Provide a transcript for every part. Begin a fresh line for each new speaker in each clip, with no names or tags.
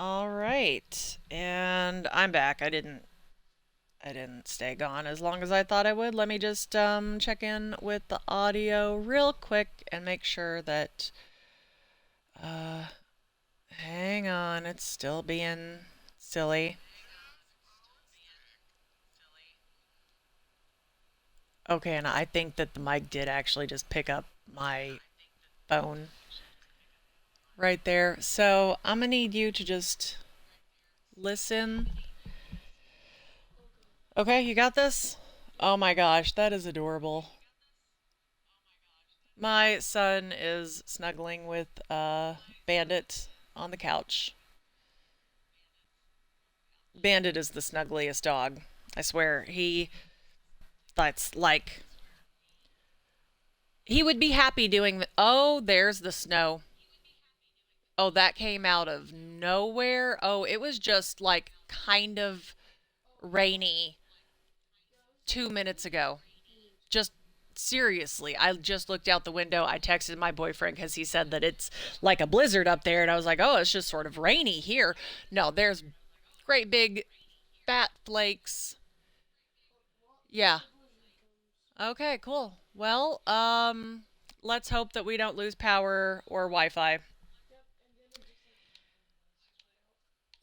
All right. And I'm back. I didn't stay gone as long as I thought I would. Let me just check in with the audio real quick and make sure that uh hang on, it's still being silly. Okay, and I think that the mic did actually just pick up my phone right there. So, I'm gonna need you to just listen. Okay, you got this? Oh my gosh, that is adorable. My son is snuggling with Bandit on the couch. Bandit is the snuggliest dog. I swear, that's like, he would be happy doing oh, there's the snow. Oh, that came out of nowhere. Oh, it was just like kind of rainy 2 minutes ago. Just seriously, I just looked out the window. I texted my boyfriend because he said that it's like a blizzard up there. And I was like, oh, it's just sort of rainy here. No, there's great big fat flakes. Yeah. Okay, cool. Well, let's hope that we don't lose power or Wi-Fi.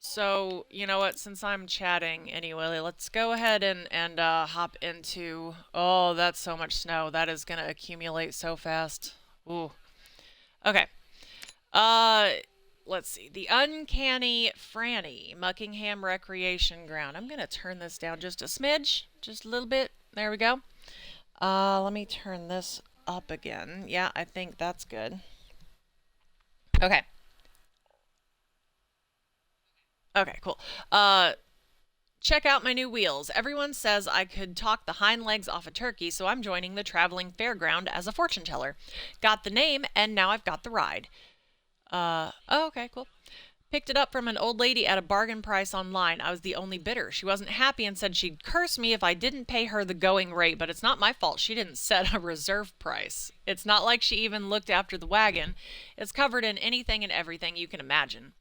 So, you know what? Since I'm chatting anyway, let's go ahead and hop into. Oh, that's so much snow. That is gonna accumulate so fast. Ooh. Okay. Uh, let's see. The Uncanny Franny, Muckingham Recreation Ground. I'm gonna turn this down just a smidge, just a little bit. There we go. Let me turn this up again. Yeah, I think that's good. Okay. Okay, cool. Uh, check out my new wheels. Everyone says I could talk the hind legs off a turkey, so I'm joining the traveling fairground as a fortune teller. Got the name, and now I've got the ride. Oh, okay, cool. Picked it up from an old lady at a bargain price online. I was the only bidder. She wasn't happy and said she'd curse me if I didn't pay her the going rate, but it's not my fault she didn't set a reserve price. It's not like she even looked after the wagon. It's covered in anything and everything you can imagine.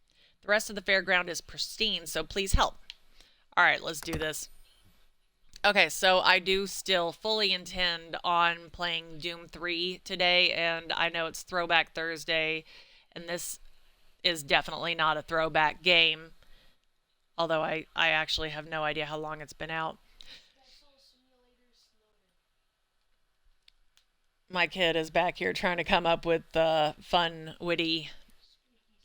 The rest of the fairground is pristine, so please help. All right, let's do this. Okay, so I do still fully intend on playing Doom 3 today, and I know it's Throwback Thursday, and this is definitely not a throwback game, although I actually have no idea how long it's been out. My kid is back here trying to come up with fun, witty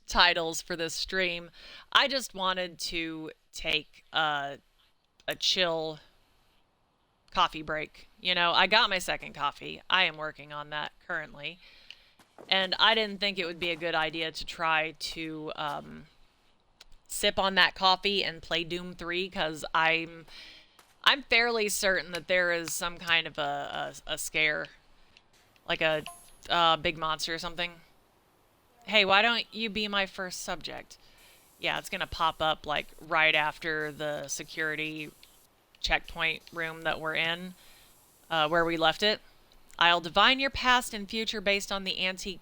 titles for this stream. I just wanted to take a chill coffee break. You know, I got my second coffee. I am working on that currently. And I didn't think it would be a good idea to try to sip on that coffee and play Doom 3 because I'm fairly certain that there is some kind of a scare, like a big monster or something. Hey, why don't you be my first subject? Yeah, it's gonna pop up like right after the security checkpoint room that we're in, where we left it. I'll divine your past and future based on the ancient,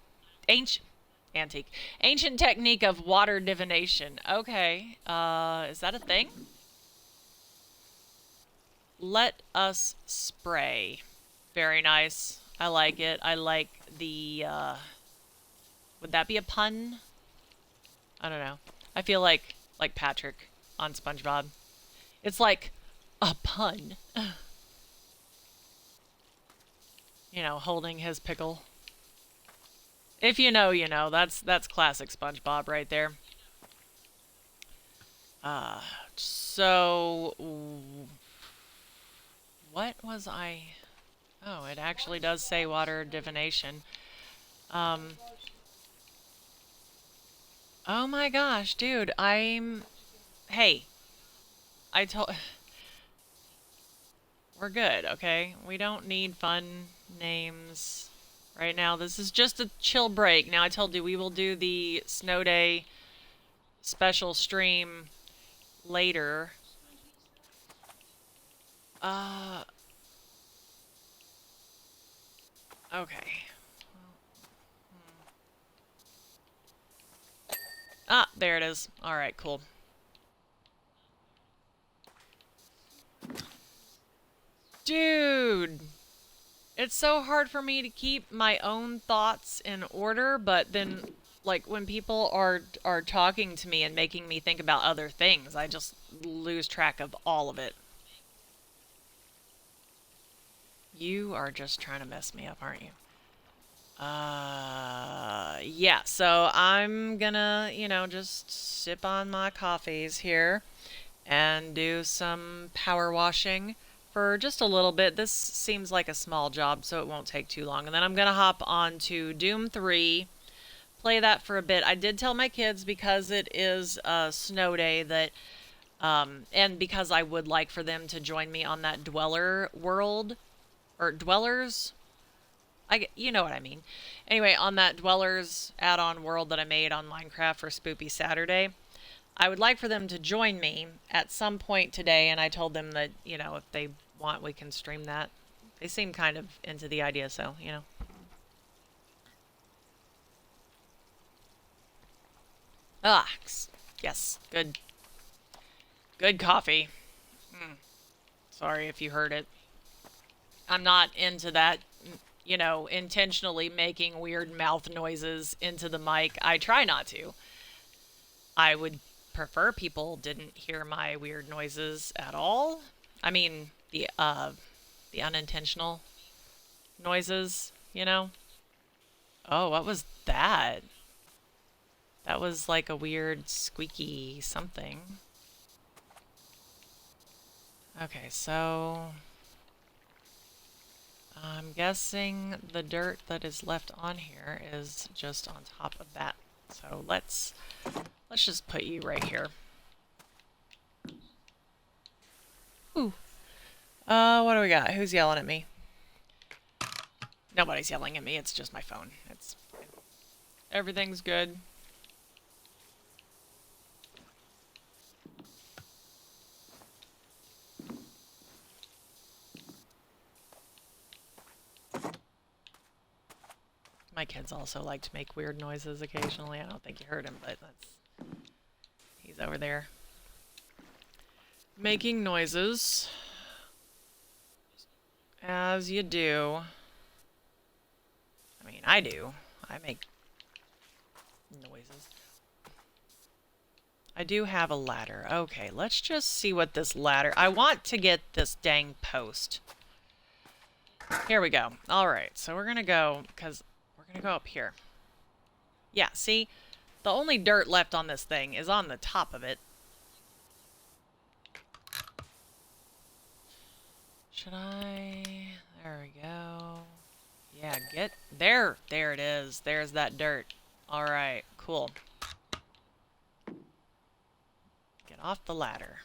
antique, ancient technique of water divination. Okay, is that a thing? Let us spray. Very nice. I like it. I like the, would that be a pun? I don't know. I feel like Patrick on SpongeBob. It's like a pun. You know, holding his pickle. If you know, you know. That's classic SpongeBob right there. Uh, so what was I? Oh, it actually does say water divination. Um, oh my gosh, dude, hey, I told, we're good, okay? We don't need fun names right now. This is just a chill break. Now I told you we will do the snow day special stream later. Uh, okay. Ah, there it is. Alright, cool. Dude! It's so hard for me to keep my own thoughts in order, but then, like, when people are talking to me and making me think about other things, I just lose track of all of it. You are just trying to mess me up, aren't you? Yeah, so I'm gonna, just sip on my coffees here and do some power washing for just a little bit. This seems like a small job, so it won't take too long. And then I'm gonna hop on to Doom 3, play that for a bit. I did tell my kids because it is a snow day that, and because I would like for them to join me on that Dweller world, or Dwellers, you know what I mean. Anyway, on that Dwellers add-on world that I made on Minecraft for Spoopy Saturday, I would like for them to join me at some point today, and I told them that, if they want, we can stream that. They seem kind of into the idea, so. Ah, yes, good. Good coffee. Sorry if you heard it. I'm not into that, intentionally making weird mouth noises into the mic. I try not to. I would prefer people didn't hear my weird noises at all. I mean, the unintentional noises. Oh, what was that? That was like a weird squeaky something. Okay, so I'm guessing the dirt that is left on here is just on top of that. So let's just put you right here. Ooh. What do we got? Who's yelling at me? Nobody's yelling at me. It's just my phone. Everything's good. My kids also like to make weird noises occasionally. I don't think you heard him, but he's over there making noises, as you do. I mean, I do. I make noises. I do have a ladder. Okay, let's just see what this ladder... I want to get this dang post. Here we go. Alright, so we're gonna go, because we're gonna go up here. Yeah, see? The only dirt left on this thing is on the top of it. Should I... There we go. Yeah, get... There! There it is. There's that dirt. Alright, cool. Get off the ladder.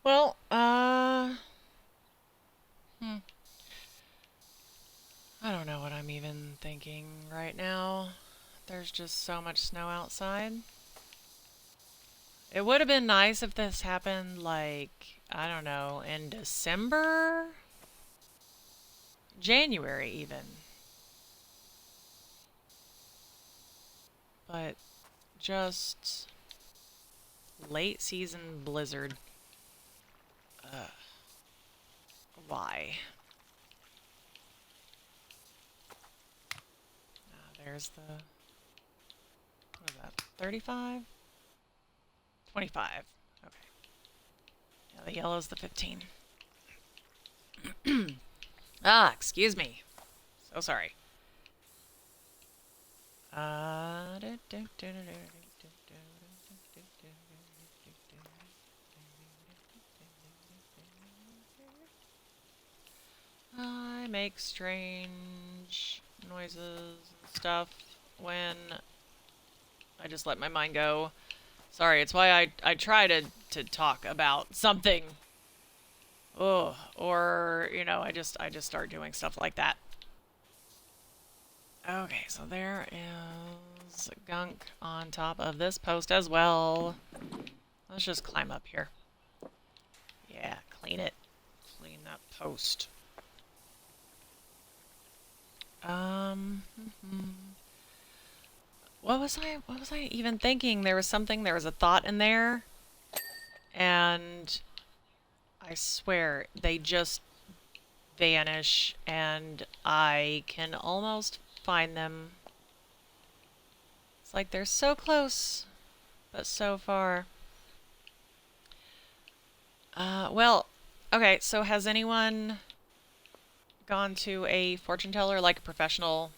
Well, I don't know what I'm even thinking right now. There's just so much snow outside. It would have been nice if this happened, like, I don't know, in December? January, even. But just late season blizzard. Why? There's the... What is that? 35? 25. Okay. Yeah, the yellow's the 15. Ah, excuse me. So sorry. I make strange noises and stuff when I just let my mind go. Sorry, it's why I try to talk about something. Oh, or I just start doing stuff like that. Okay, so there is gunk on top of this post as well. Let's just climb up here. Yeah, clean it. Clean that post. Um, what was I even thinking? There was a thought in there, and I swear they just vanish, and I can almost find them. It's like they're so close, but so far. Well, okay, so has anyone gone to a fortune teller, like a professional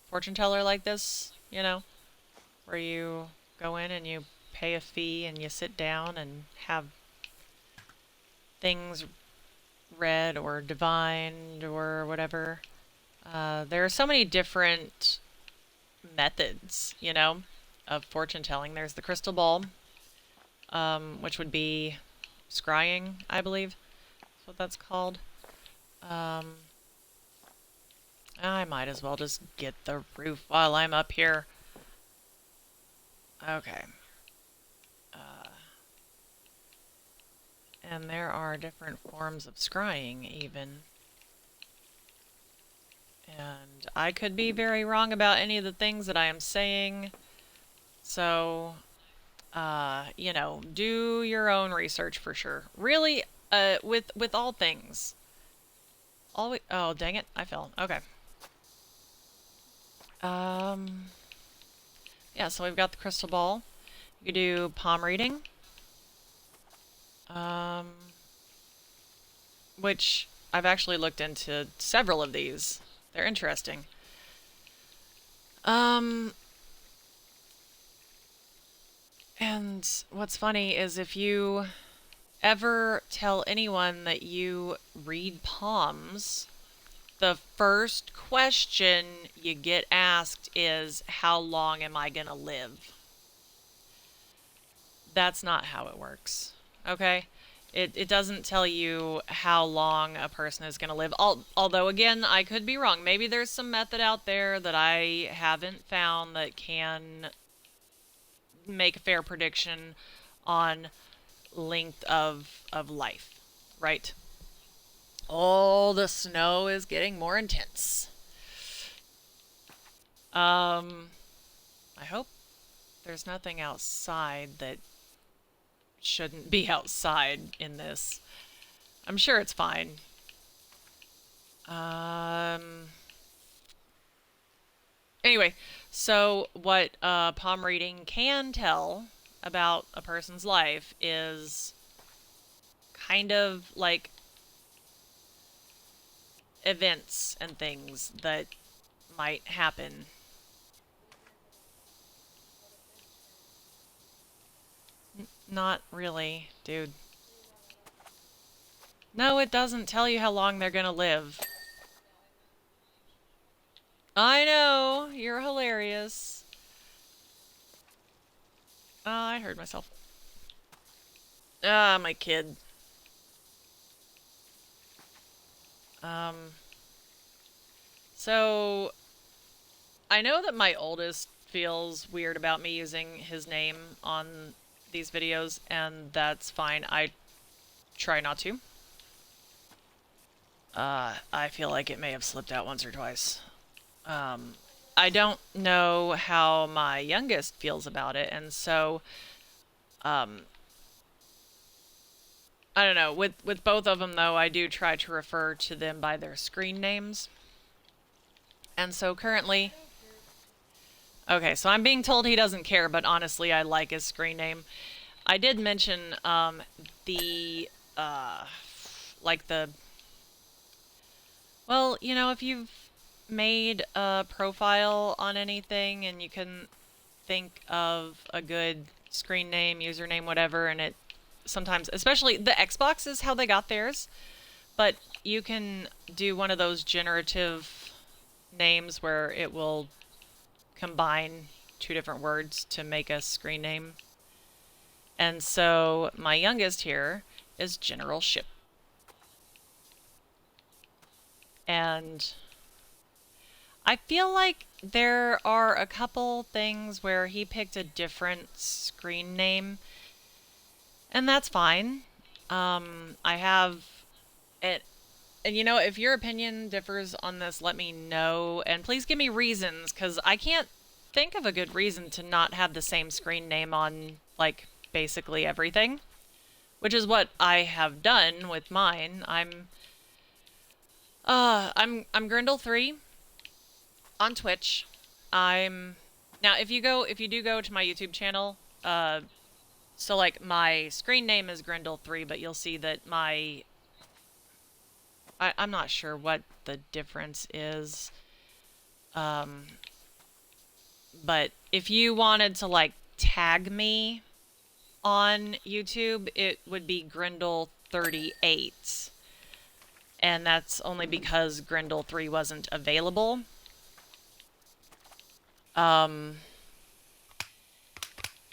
fortune teller like this, where you go in and you pay a fee and you sit down and have things read or divined or whatever? There are so many different methods, of fortune telling. There's the crystal ball, which would be scrying, I believe. That's what that's called. Um, I might as well just get the roof while I'm up here. Okay. And there are different forms of scrying, even. And I could be very wrong about any of the things that I am saying. So, do your own research for sure. Really, with all things. Always. Oh, dang it! I fell. Okay. Um. Yeah. So we've got the crystal ball. You could do palm reading. Um. Which I've actually looked into several of these. They're interesting. Um. And what's funny is if you ever tell anyone that you read palms, the first question you get asked is, how long am I going to live? That's not how it works. Okay? It doesn't tell you how long a person is going to live. Although, again, I could be wrong. Maybe there's some method out there that I haven't found that can make a fair prediction on length of life, right? Oh, the snow is getting more intense. I hope there's nothing outside that shouldn't be outside in this. I'm sure it's fine. Anyway, so what palm reading can tell about a person's life is kind of like events and things that might happen. Not really, dude. No, it doesn't tell you how long they're gonna live. I know, you're hilarious. I heard myself. Ah, my kid. Um, so I know that my oldest feels weird about me using his name on these videos, and that's fine. I try not to. I feel like it may have slipped out once or twice. I don't know how my youngest feels about it, and so, um, I don't know. With both of them, though, I do try to refer to them by their screen names. And so currently, okay, so I'm being told he doesn't care, but honestly, I like his screen name. I did mention the like the well, if you've made a profile on anything and you couldn't think of a good screen name, username, whatever, and it sometimes, especially the Xbox is how they got theirs, but you can do one of those generative names where it will combine two different words to make a screen name. And so my youngest here is General Ship. And I feel like there are a couple things where he picked a different screen name, and that's fine. I have it, and you know, if your opinion differs on this, let me know, and please give me reasons, because I can't think of a good reason to not have the same screen name on, like, basically everything, which is what I have done with mine. I'm Grindle3 on Twitch. I'm now if you do go to my YouTube channel, so like my screen name is Grindle3, but you'll see that I'm not sure what the difference is. But if you wanted to like tag me on YouTube, it would be Grindle38. And that's only because Grindle3 wasn't available. And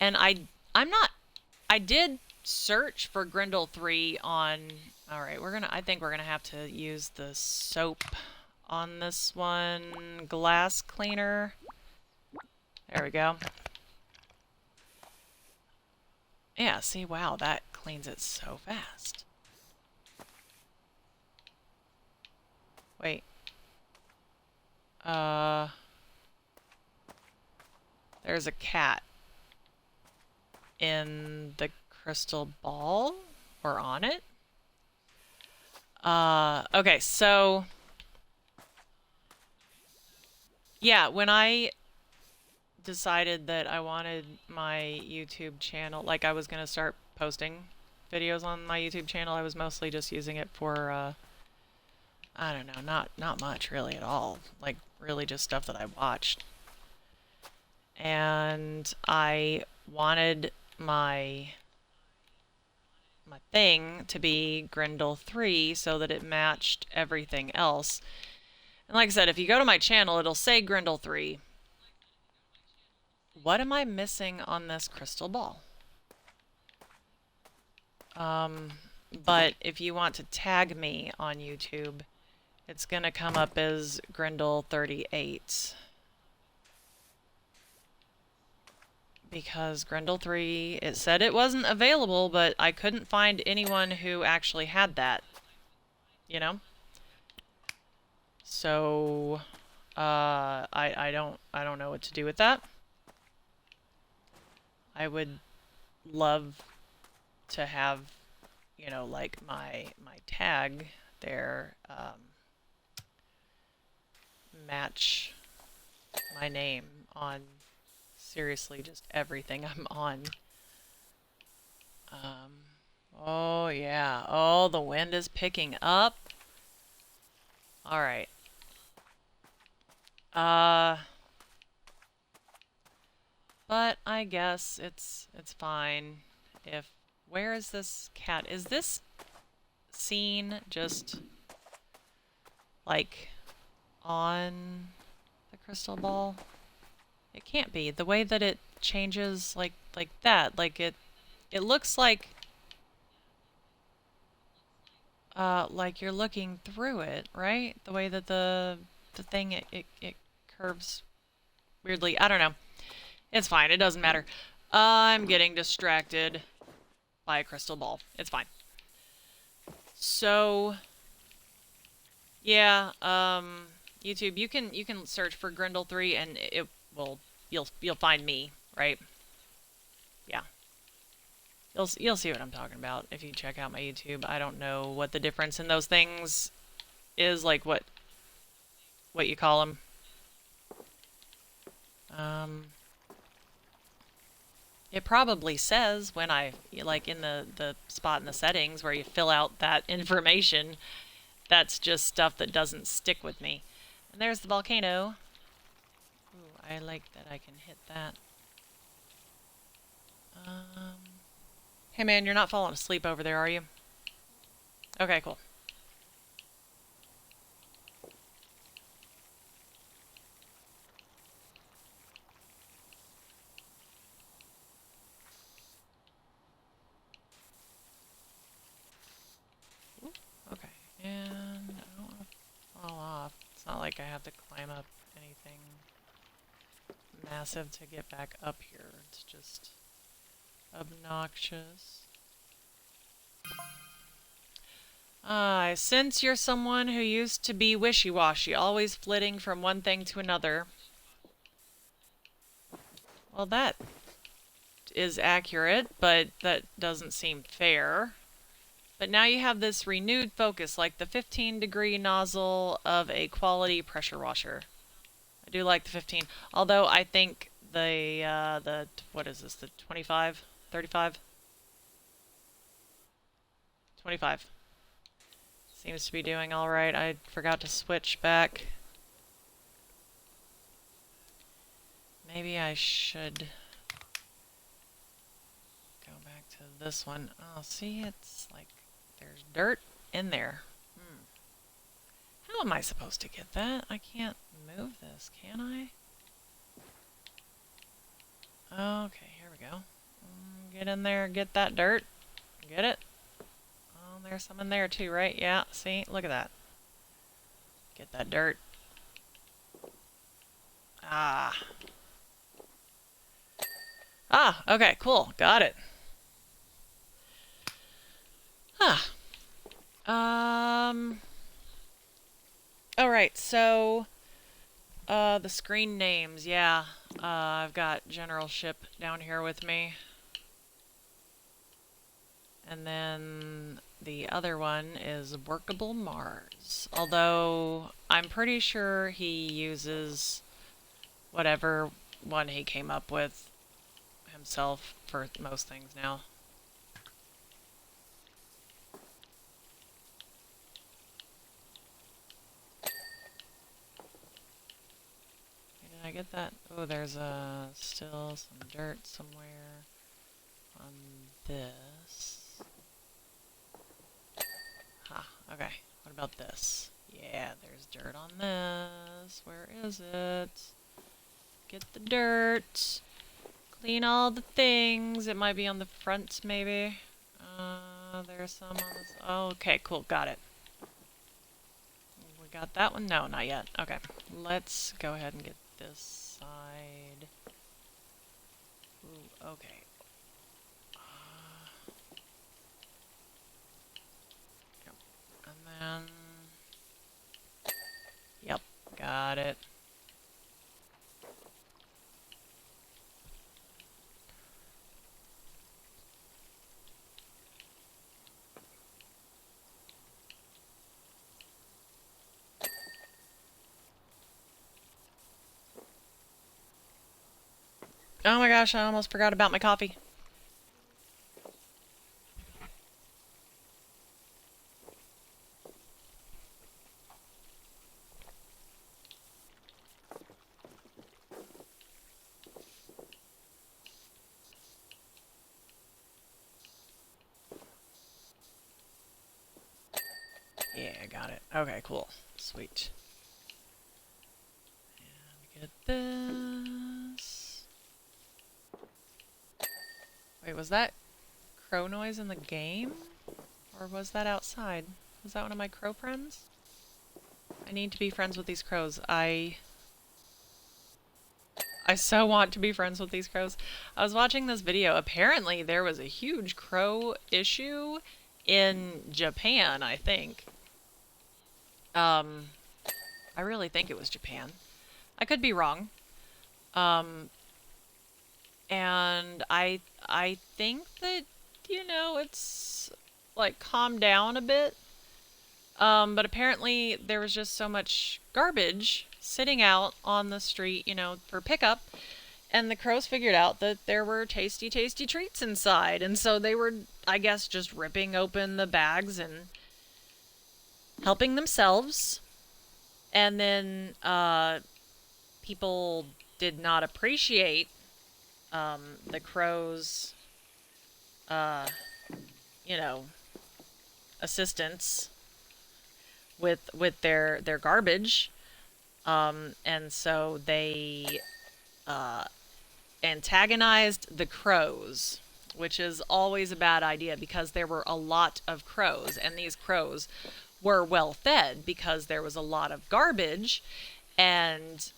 I'm not I did search for Grindle3 on all right, I think we're gonna have to use the soap on this one. Glass cleaner. There we go. Yeah, see, wow, that cleans it so fast. Wait. There's a cat in the crystal ball, or on it. Okay, so yeah, when I decided that I wanted my YouTube channel, like I was gonna start posting videos on my YouTube channel, I was mostly just using it for I don't know, not much really at all. Like really just stuff that I watched. And I wanted my thing to be Grindle3 so that it matched everything else. And like I said, if you go to my channel, it'll say Grindle3. What am I missing on this crystal ball? But if you want to tag me on YouTube, it's gonna come up as Grindle38. Because Grindle3, it said it wasn't available, but I couldn't find anyone who actually had that. You know? So, I don't know what to do with that. I would love to have, you know, like my tag there, match my name on seriously just everything I'm on. Oh yeah. Oh, the wind is picking up. All right. But I guess it's fine if where is this cat? Is this scene just like on the crystal ball? It can't be. The way that it changes like that, like it looks like you're looking through it, right? The way that the thing it curves weirdly. I don't know. It's fine. It doesn't matter. I'm getting distracted by a crystal ball. It's fine. So, yeah, YouTube, you can search for Grindle3 and it will you'll find me, right? Yeah. You'll see what I'm talking about if you check out my YouTube. I don't know what the difference in those things is, like what you call them. It probably says when I, like in the spot in the settings where you fill out that information, that's just stuff that doesn't stick with me. And there's the volcano. Ooh, I like that I can hit that. Hey man, you're not falling asleep over there, are you? Okay, cool. like I have to climb up anything massive to get back up here. It's just obnoxious. I sense you're someone who used to be wishy-washy, always flitting from one thing to another. Well, that is accurate, but that doesn't seem fair. But now you have this renewed focus, like the 15-degree nozzle of a quality pressure washer. I do like the 15, although I think the what is this, the 25, 35? 25. Seems to be doing all right. I forgot to switch back. Maybe I should go back to this one. Oh, see, it's like there's dirt in there. How am I supposed to get that? I can't move this, can I? Okay, here we go. Get in there, get that dirt. Get it? Oh, there's some in there too, right? Yeah, see? Look at that. Get that dirt. Ah. Ah, okay, cool. Got it. Huh. Alright, so the screen names, yeah. I've got General Ship down here with me. And then the other one is Workable Mars. Although I'm pretty sure he uses whatever one he came up with himself for most things now. Did I get that? Oh, there's still some dirt somewhere on this. Ha, okay. What about this? Yeah, there's dirt on this. Where is it? Get the dirt. Clean all the things. It might be on the front, maybe. There's some on this. Oh, okay, cool. Got it. We got that one? No, not yet. Okay. Let's go ahead and get this side. Ooh, okay. Yep. And then... Yep, got it. Oh my gosh, I almost forgot about my coffee. Yeah, got it. Okay, cool. Sweet. And get this. Wait, was that crow noise in the game? Or was that outside? Was that one of my crow friends? I need to be friends with these crows. I so want to be friends with these crows. I was watching this video. Apparently there was a huge crow issue in Japan, I think. I really think it was Japan. I could be wrong. And I think that, you know, it's like calmed down a bit. But apparently there was just so much garbage sitting out on the street, you know, for pickup. And the crows figured out that there were tasty, tasty treats inside. And so they were, I guess, just ripping open the bags and helping themselves. And then people did not appreciate the crows, you know, assistance with their garbage. And so they antagonized the crows. which is always a bad idea because there were a lot of crows, and these crows were well fed because there was a lot of garbage, and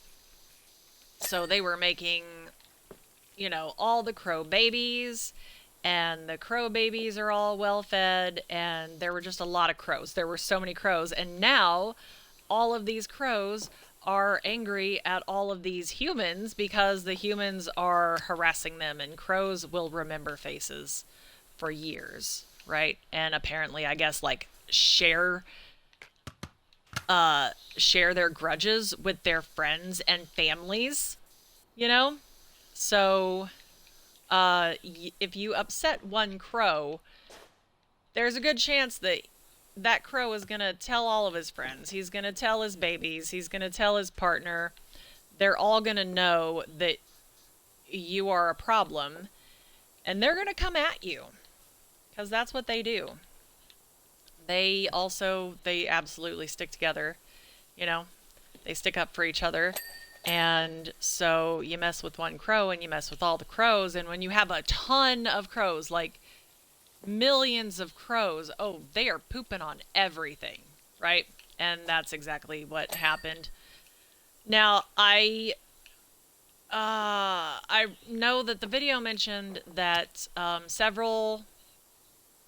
so they were making, all the crow babies, and the crow babies are all well fed, and there were just a lot of crows. There were so many crows, and now all of these crows are angry at all of these humans because the humans are harassing them, and crows will remember faces for years, right? And apparently, I guess, like, share their grudges with their friends and families, you know? So, if you upset one crow, there's a good chance that that crow is going to tell all of his friends. He's going to tell his babies. He's going to tell his partner. They're all going to know that you are a problem, and they're going to come at you because that's what they do. They absolutely stick together, you know? They stick up for each other. And so you mess with one crow and you mess with all the crows. And when you have a ton of crows, like millions of crows, oh, they are pooping on everything, right? And that's exactly what happened. Now, I know that the video mentioned that several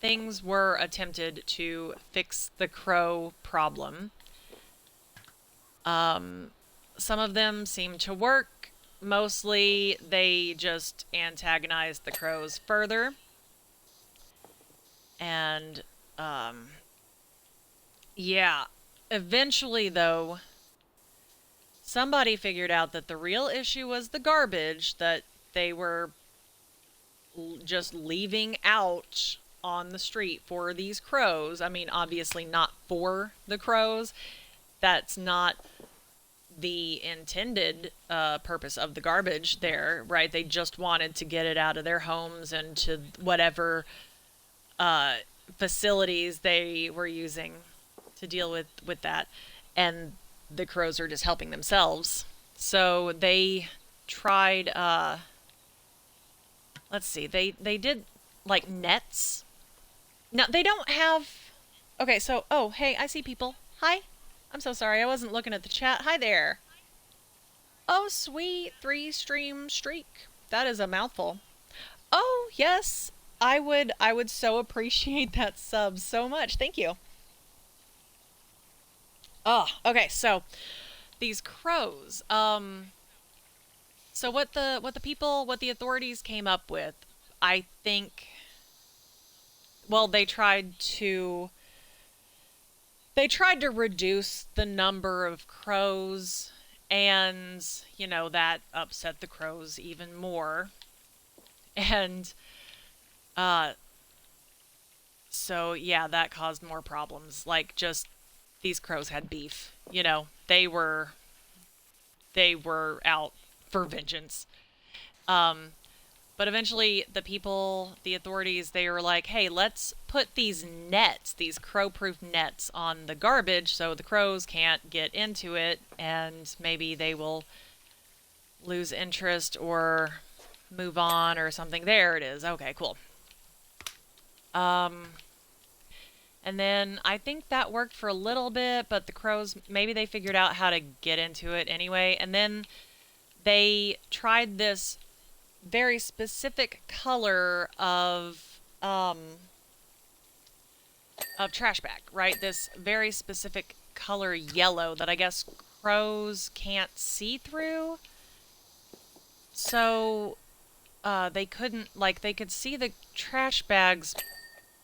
things were attempted to fix the crow problem. Some of them seem to work. Mostly, they just antagonize the crows further. And, yeah. Eventually, though, somebody figured out that the real issue was the garbage that they were just leaving out on the street for these crows. I mean, obviously not for the crows. That's not the intended purpose of the garbage there, right? They just wanted to get it out of their homes and to whatever facilities they were using to deal with that. And the crows are just helping themselves. So they tried, let's see, they did like nets. No, they don't have, okay, so, oh, hey, I see people. Hi. I'm so sorry, I wasn't looking at the chat. Hi there. Oh, sweet, 3-stream streak. That is a mouthful. Oh, yes. I would so appreciate that sub so much. Thank you. Oh, okay, so these crows. So what the authorities came up with, I think, well, they tried to reduce the number of crows, and, that upset the crows even more. And uh so yeah, that caused more problems. Like, just these crows had beef. They were out for vengeance. Um But eventually, the authorities, they were like, hey, let's put these nets, these crow-proof nets on the garbage so the crows can't get into it, and maybe they will lose interest or move on or something. There it is. Okay, cool. Um, and then I think that worked for a little bit, but the crows, maybe they figured out how to get into it anyway. And then they tried this very specific color of trash bag, right? This very specific color yellow that I guess crows can't see through. So they couldn't, like, they could see the trash bags,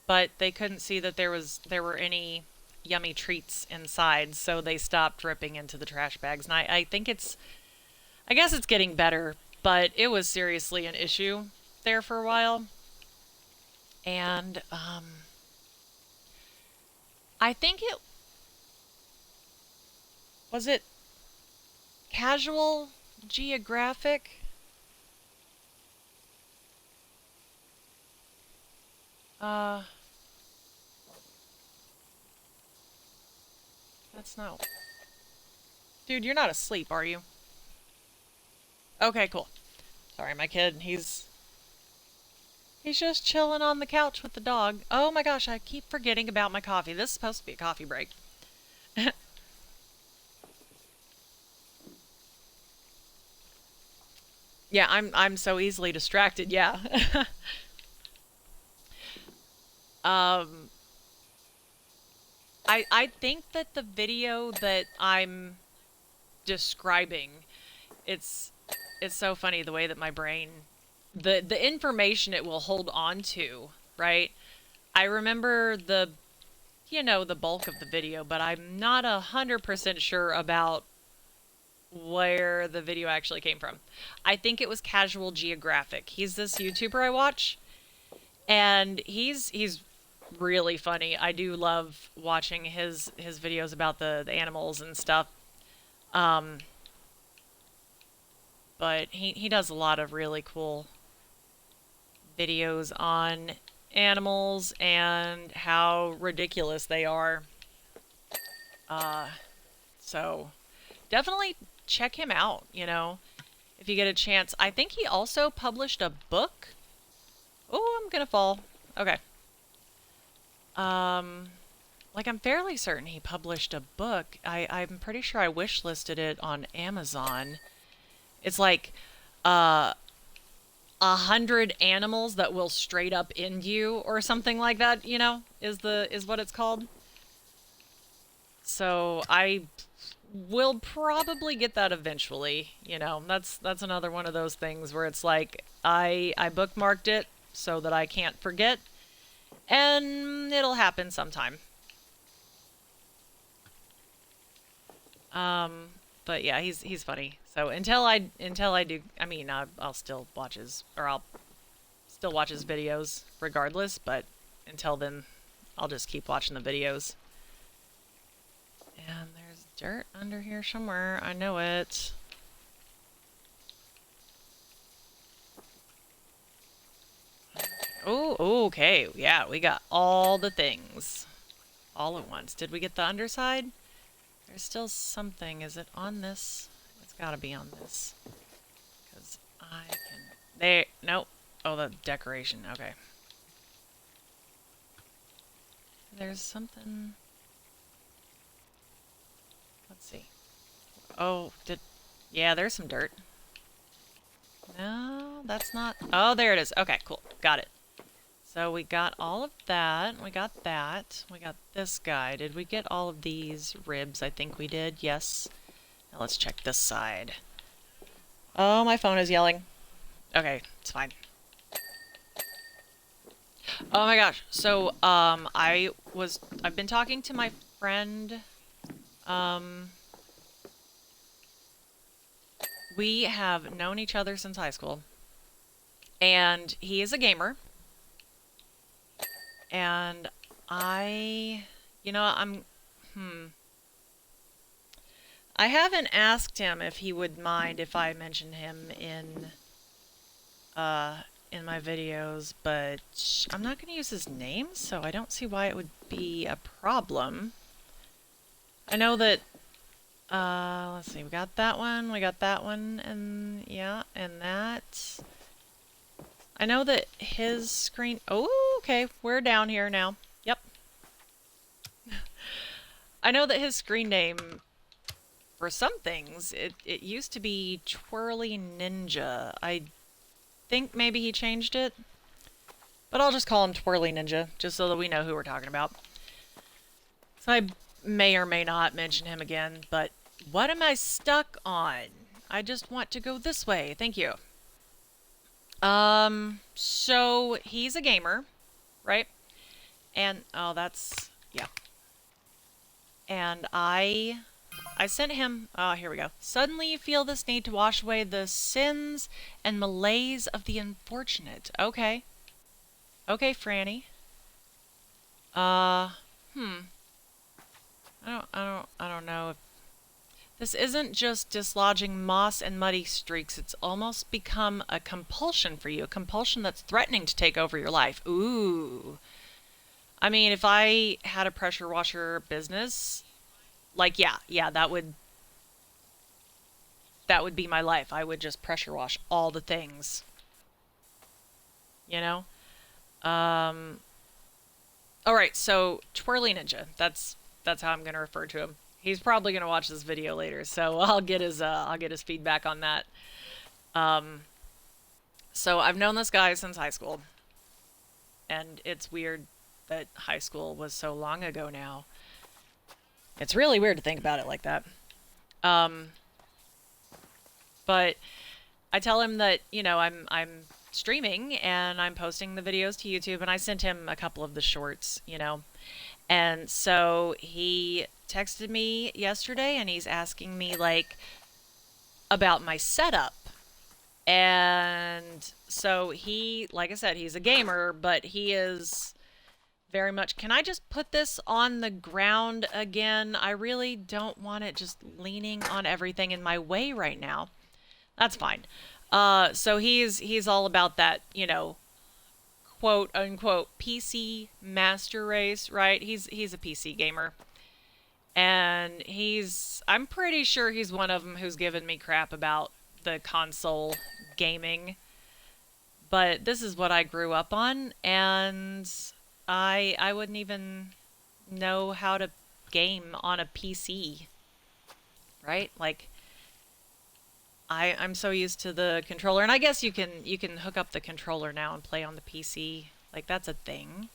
but they couldn't see that there were any yummy treats inside, so they stopped ripping into the trash bags. And I guess it's getting better, but it was seriously an issue there for a while. And I think it Casual Geographic. Uh, that's not. Dude, you're not asleep, are you? Okay, cool. Sorry, my kid, He's just chilling on the couch with the dog. Oh my gosh, I keep forgetting about my coffee. This is supposed to be a coffee break. Yeah, I'm so easily distracted. Yeah. um, I think that the video that I'm describing, it's it's so funny the way that my brain, the information it will hold on to, right? I remember the bulk of the video, but I'm not 100% sure about where the video actually came from. I think it was Casual Geographic. He's this YouTuber I watch, and he's really funny. I do love watching his videos about the animals and stuff. Um, but he does a lot of really cool videos on animals and how ridiculous they are. Uh, so definitely check him out, if you get a chance. I think he also published a book. Oh, I'm gonna fall. Okay. Um, like I'm fairly certain he published a book. I'm pretty sure I wish listed it on Amazon. It's like uh 100 animals that will straight up end you or something like that, is what it's called. So I will probably get that eventually. That's another one of those things where it's like I bookmarked it so that I can't forget, and it'll happen sometime. But yeah, he's funny. So until I do, I mean, I'll still watch his, or I'll still watch his videos regardless. But until then, I'll just keep watching the videos. And there's dirt under here somewhere. I know it. Oh, okay. Yeah, we got all the things all at once. Did we get the underside? There's still something. Is it on this? It's got to be on this. Because I can... There. Nope. Oh, the decoration. Okay. There's something... Let's see. Oh, Yeah, there's some dirt. No, that's not... Oh, there it is. Okay, cool. Got it. So we got all of that. We got that. We got this guy. Did we get all of these ribs? I think we did. Yes. Now let's check this side. Oh, my phone is yelling. Okay, it's fine. Oh my gosh. So, I've been talking to my friend. We have known each other since high school. And he is a gamer. And I haven't asked him if he would mind if I mention him in my videos, but I'm not going to use his name, so I don't see why it would be a problem. I know that, let's see, we got that one, and yeah, and that. I know that his screen... Oh, okay, we're down here now. Yep. I know that his screen name, for some things, it used to be Twirly Ninja. I think maybe he changed it. But I'll just call him Twirly Ninja, just so that we know who we're talking about. So I may or may not mention him again, but what am I stuck on? I just want to go this way. Thank you. So he's a gamer, right? And, oh, that's, yeah. And I sent him, oh, here we go. Suddenly you feel this need to wash away the sins and malaise of the unfortunate. Okay. Okay, Franny. I don't know if this isn't just dislodging moss and muddy streaks. It's almost become a compulsion for you. A compulsion that's threatening to take over your life. Ooh. I mean, if I had a pressure washer business, like, yeah, that would be my life. I would just pressure wash all the things. You know? Um, all right, so Twirly Ninja. That's how I'm gonna refer to him. He's probably gonna watch this video later, so I'll get his feedback on that. Um, so I've known this guy since high school, and it's weird that high school was so long ago now. It's really weird to think about it like that. Um, but I tell him that, I'm streaming and I'm posting the videos to YouTube, and I sent him a couple of the shorts. And so he texted me yesterday and he's asking me like about my setup. And so he, like I said, he's a gamer, but he is very much, can I just put this on the ground again? I really don't want it just leaning on everything in my way right now. That's fine. So he's all about that, quote unquote PC master race, right? He's a PC gamer. And I'm pretty sure he's one of them who's given me crap about the console gaming. But this is what I grew up on, and I wouldn't even know how to game on a PC, right? Like I'm so used to the controller, and I guess you can hook up the controller now and play on the PC. Like that's a thing.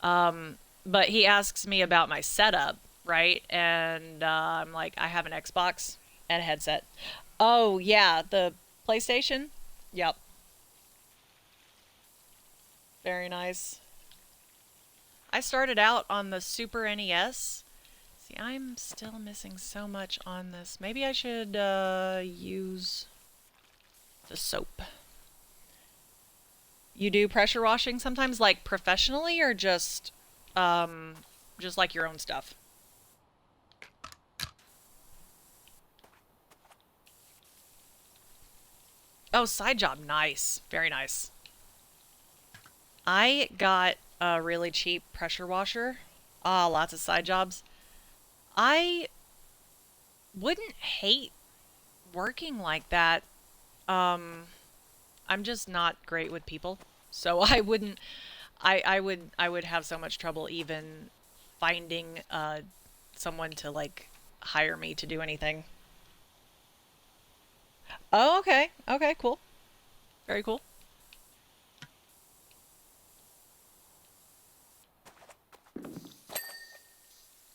But he asks me about my setup, right? And I'm like, I have an Xbox and a headset. Oh yeah, the PlayStation. Yep, very nice. I started out on the Super NES. See, I'm still missing so much on this. Maybe I should use the soap. You do pressure washing sometimes, like professionally, or just like your own stuff? Oh, side job, nice, very nice. I got a really cheap pressure washer. Ah, lots of side jobs. I wouldn't hate working like that. Um, I'm just not great with people, so I wouldn't. I would have so much trouble even finding someone to like hire me to do anything. Oh, okay. Okay, cool. Very cool.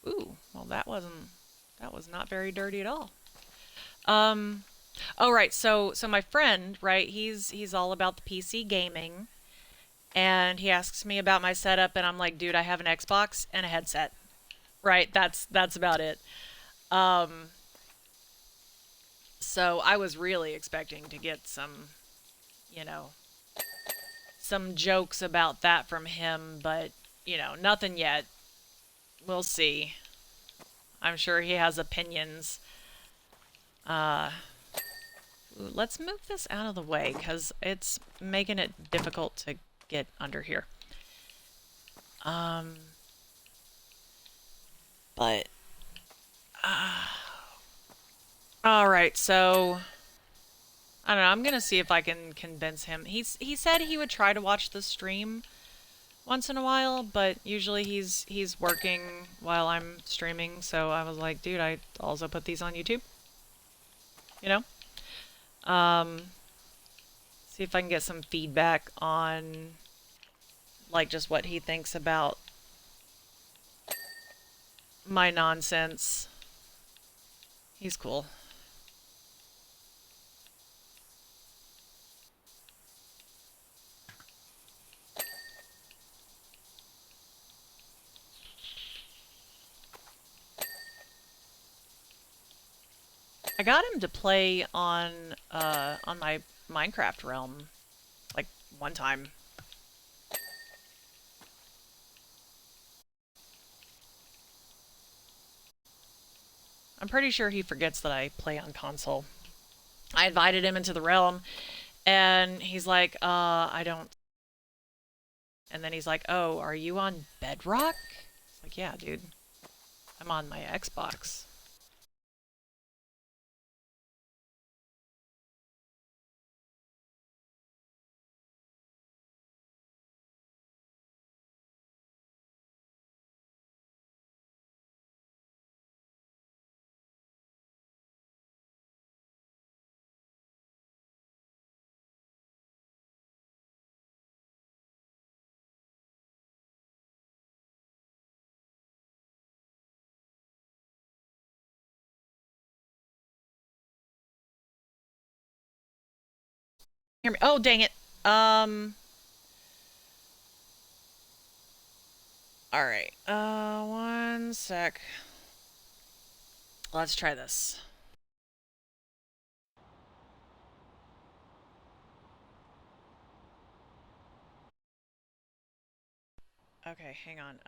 Ooh, well that was not very dirty at all. Um oh right, so my friend, right, he's all about the PC gaming, and he asks me about my setup and I'm like, dude, I have an Xbox and a headset. Right, that's about it. Um so I was really expecting to get you know, some jokes about that from him, but nothing yet. We'll see. I'm sure he has opinions. Uh, let's move this out of the way because it's making it difficult to get under here. Um, but uh, all right, so I don't know. I'm gonna see if I can convince him. He said he would try to watch the stream once in a while, but usually he's working while I'm streaming. So I was like, dude, I also put these on YouTube. You know. See if I can get some feedback on like just what he thinks about my nonsense. He's cool. I got him to play on my Minecraft realm like one time. I'm pretty sure he forgets that I play on console. I invited him into the realm and he's like, I don't. And then he's like, oh, are you on Bedrock? It's like, yeah, dude. I'm on my Xbox. Hear me? Oh, dang it. Um. All right. One sec. Let's try this. Okay, hang on.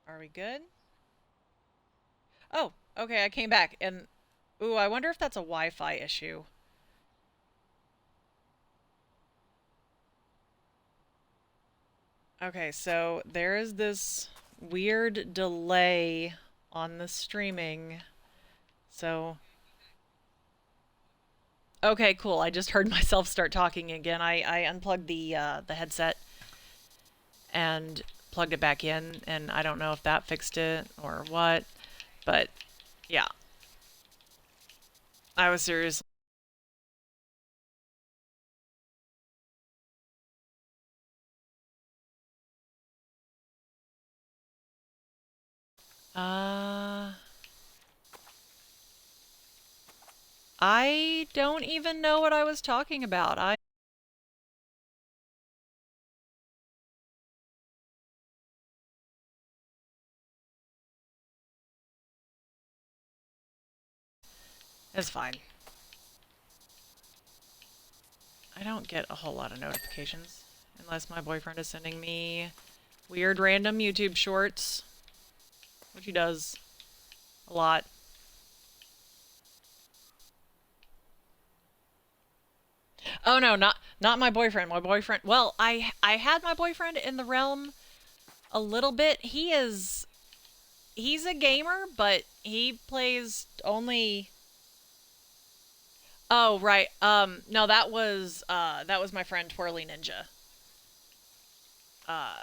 Are we good? Oh, okay, I came back and ooh, I wonder if that's a Wi-Fi issue. Okay, so there is this weird delay on the streaming. So, okay, cool. I just heard myself start talking again. I unplugged the headset and plugged it back in, and I don't know if that fixed it or what, but yeah, I was serious. Uh, I don't even know what I was talking about. I It's fine. I don't get a whole lot of notifications unless my boyfriend is sending me weird random YouTube shorts, which he does a lot. Oh no, not my boyfriend. My boyfriend. Well, I had my boyfriend in the realm a little bit. He's a gamer, but he plays only. Oh right. No, that was my friend Twirly Ninja. Uh,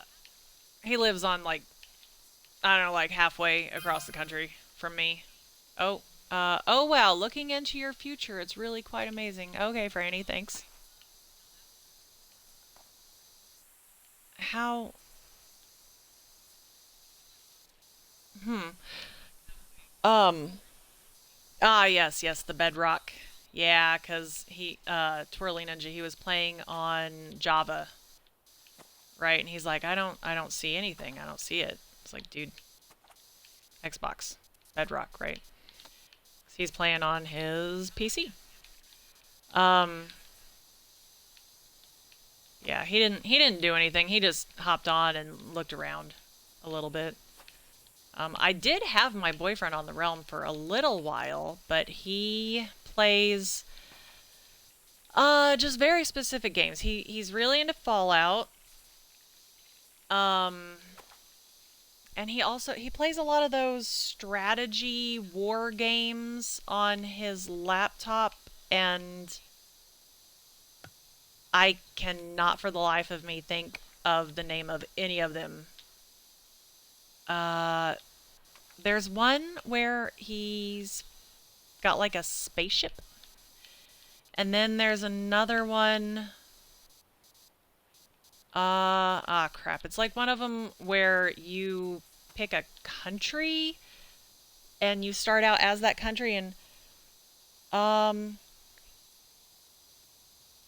he lives on like I don't know, like halfway across the country from me. Oh, oh wow, looking into your future, it's really quite amazing. Okay, Franny, thanks. How? Hmm. Um. Ah, yes, yes, the Bedrock. Yeah, cause Twirly Ninja, he was playing on Java, right? And he's like, I don't see anything. I don't see it. It's like, dude, Xbox, Bedrock, right? 'Cause he's playing on his PC. Um. Yeah, he didn't do anything. He just hopped on and looked around a little bit. I did have my boyfriend on the realm for a little while, but he plays just very specific games. He's really into Fallout. Um and he plays a lot of those strategy war games on his laptop, and I cannot for the life of me think of the name of any of them. Uh there's one where he's got like a spaceship. And then there's another one. Crap. It's like one of them where you pick a country and you start out as that country, and um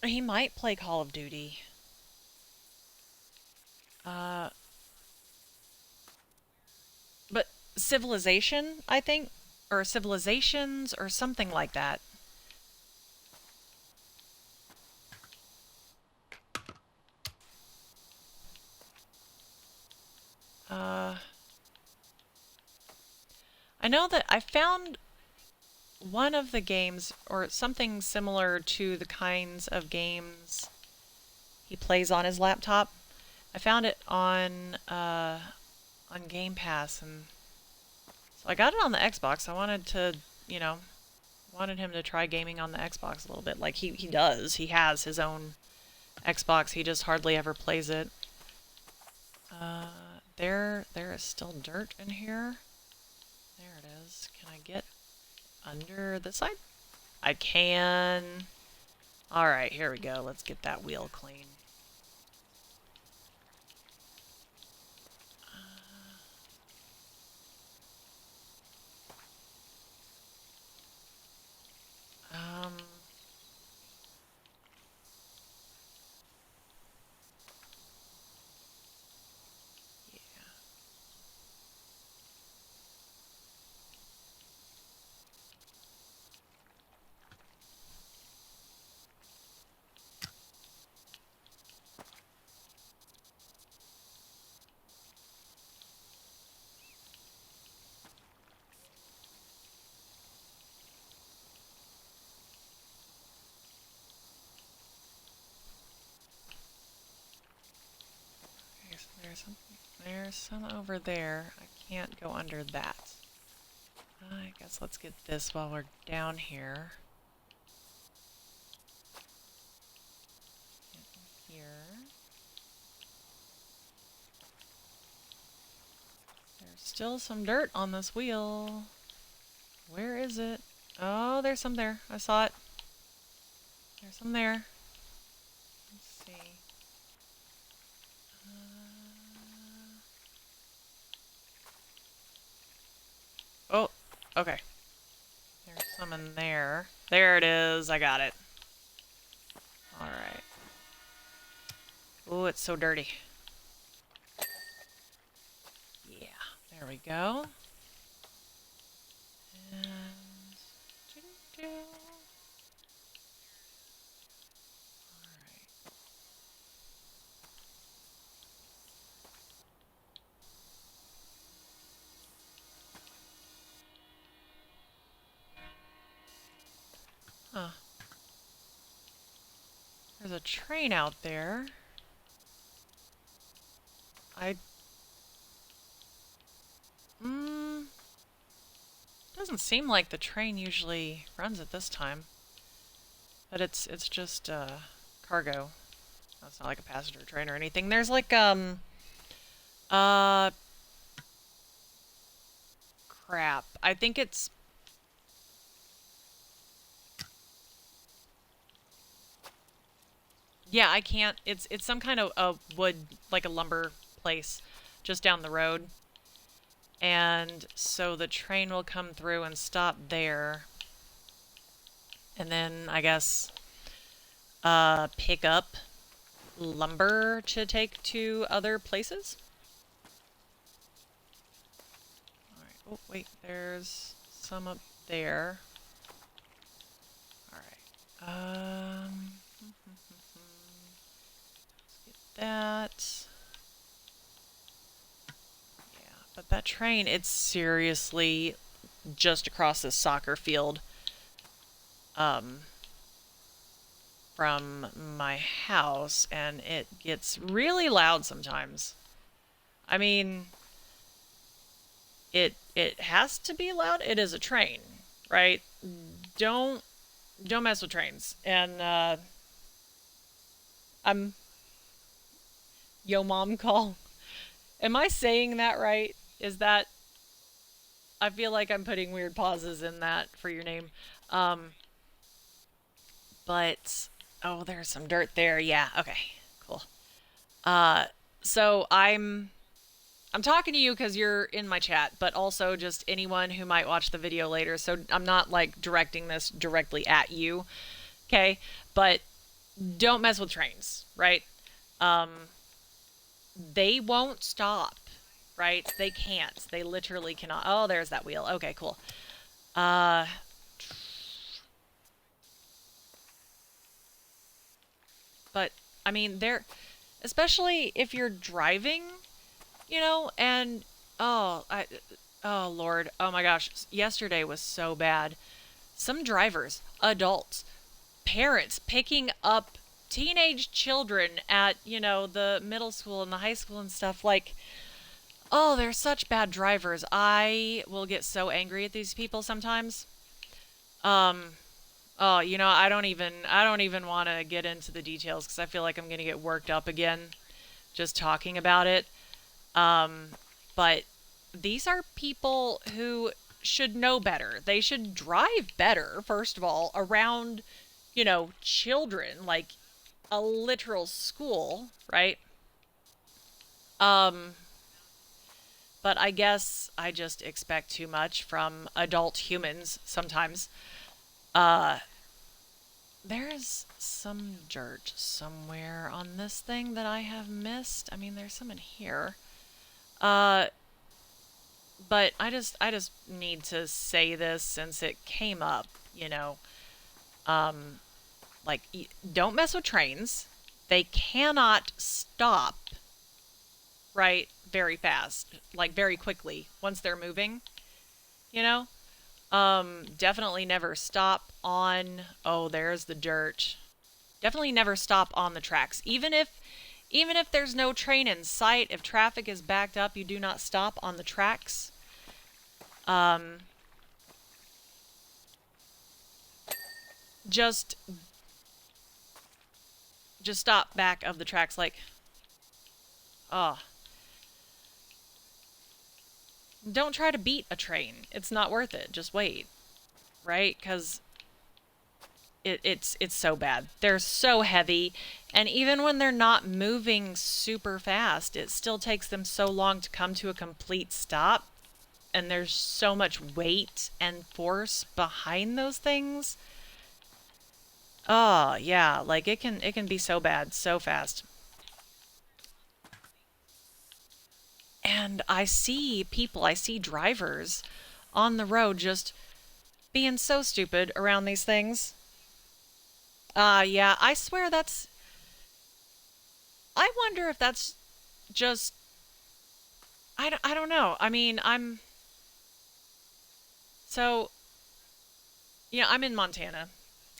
he might play Call of Duty. Uh but Civilization, I think, or Civilizations or something like that. Uh I know that I found one of the games or something similar to the kinds of games he plays on his laptop. I found it on Game Pass, and so I got it on the Xbox. I wanted to, you know, wanted him to try gaming on the Xbox a little bit. Like he does. He has his own Xbox. He just hardly ever plays it. There is still dirt in here. There it is. Can I get under the side? I can. All right, here we go. Let's get that wheel clean. Um, There's some over there. I can't go under that. I guess let's get this while we're down here. Get in here. There's still some dirt on this wheel. Where is it? Oh, there's some there. I saw it. There's some there. Let's see. Oh, okay. There's some in there. There it is. I got it. Alright. Oh, it's so dirty. Yeah, there we go. And... Alright. Huh. There's a train out there. Doesn't seem like the train usually runs at this time. But it's just cargo. That's not like a passenger train or anything. There's like crap. I think it's yeah, I can't. It's some kind of a wood, like a lumber place just down the road. And so the train will come through and stop there. And then, I guess, pick up lumber to take to other places. Alright, oh, wait, there's some up there. Alright, let's get that. But that train, it's seriously just across this soccer field from my house, and it gets really loud sometimes. I mean, it has to be loud. It is a train, right? Don't mess with trains. And I'm yo mom call. Am I saying that right? Is that... I feel like I'm putting weird pauses in that for your name. But... Oh, there's some dirt there. Yeah, okay. Cool. So I'm talking to you because you're in my chat, but also just anyone who might watch the video later. So I'm not, like, directing this directly at you. Okay? But don't mess with trains, right? They won't stop. Right? They can't. They literally cannot. Oh, there's that wheel. Okay, cool. But, I mean, they're... Especially if you're driving, you know, and... Oh, oh, Lord. Oh, my gosh. Yesterday was so bad. Some drivers, adults, parents picking up teenage children at, you know, the middle school and the high school and stuff, like... Oh, they're such bad drivers. I will get so angry at these people sometimes. Oh, you know, I don't even want to get into the details because I feel like I'm going to get worked up again just talking about it. But these are people who should know better. They should drive better, first of all, around, you know, children, like a literal school, right? But I guess I just expect too much from adult humans sometimes. There's some dirt somewhere on this thing that I have missed. I mean, there's some in here. But I just need to say this since it came up, you know. Like, don't mess with trains. They cannot stop, right, very fast, like very quickly once they're moving, you know? Definitely never stop on... Oh, there's the dirt. Definitely never stop on the tracks. Even if Even if there's no train in sight, if traffic is backed up, you do not stop on the tracks. Um, just stop back of the tracks. Like, oh, don't try to beat a train. It's not worth it. Just wait, right? Because it's so bad. They're so heavy, and even when they're not moving super fast, it still takes them so long to come to a complete stop. And there's so much weight and force behind those things. Oh, yeah, like it can be so bad so fast. And I see people, I see drivers on the road just being so stupid around these things. Yeah, I swear that's. I wonder if that's just. I don't know. I mean, I'm. So, I'm in Montana.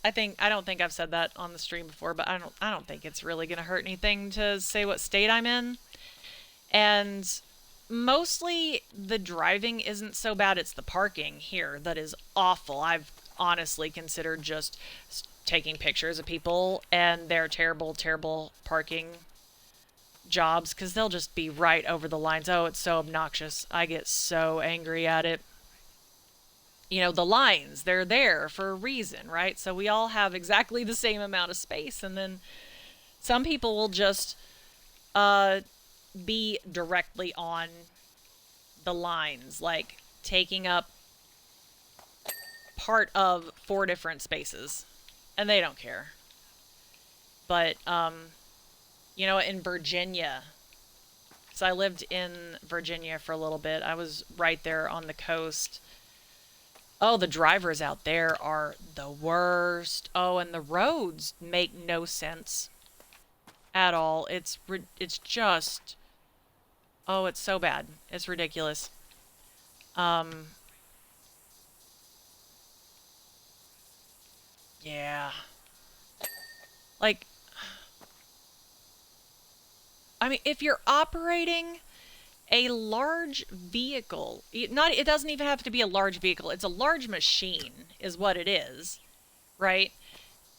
I don't think I've said that on the stream before, but I don't think it's really going to hurt anything to say what state I'm in. And mostly the driving isn't so bad, it's the parking here that is awful. I've honestly considered just taking pictures of people and their terrible, terrible parking jobs because they'll just be right over the lines. Oh, it's so obnoxious. I get so angry at it. The lines, they're there for a reason, right? So we all have exactly the same amount of space, and then some people will just uh, be directly on the lines, like taking up part of 4 different spaces, and they don't care. But in Virginia, so I lived in Virginia for a little bit. I was right there on the coast. Oh, the drivers out there are the worst. Oh, and the roads make no sense at all. It's just, oh, it's so bad. It's ridiculous. Um yeah. Like, I mean, if you're operating a large vehicle, it doesn't even have to be a large vehicle. It's a large machine is what it is, right?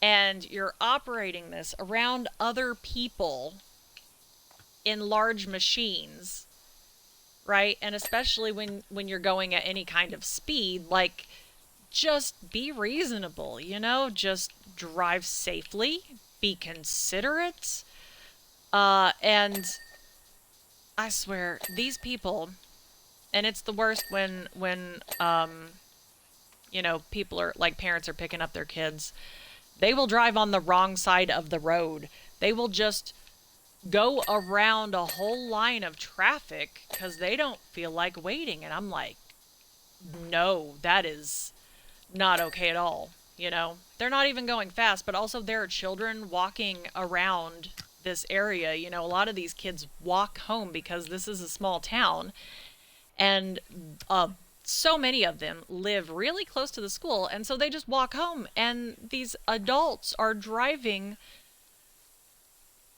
And you're operating this around other people in large machines, right? And especially when you're going at any kind of speed, like, just be reasonable, just drive safely, be considerate. And I swear, these people, and it's the worst when people are like parents are picking up their kids. They will drive on the wrong side of the road. They will just go around a whole line of traffic because they don't feel like waiting. And I'm like, no, that is not okay at all. They're not even going fast, but also there are children walking around this area. A lot of these kids walk home because this is a small town, and so many of them live really close to the school, and so they just walk home, and these adults are driving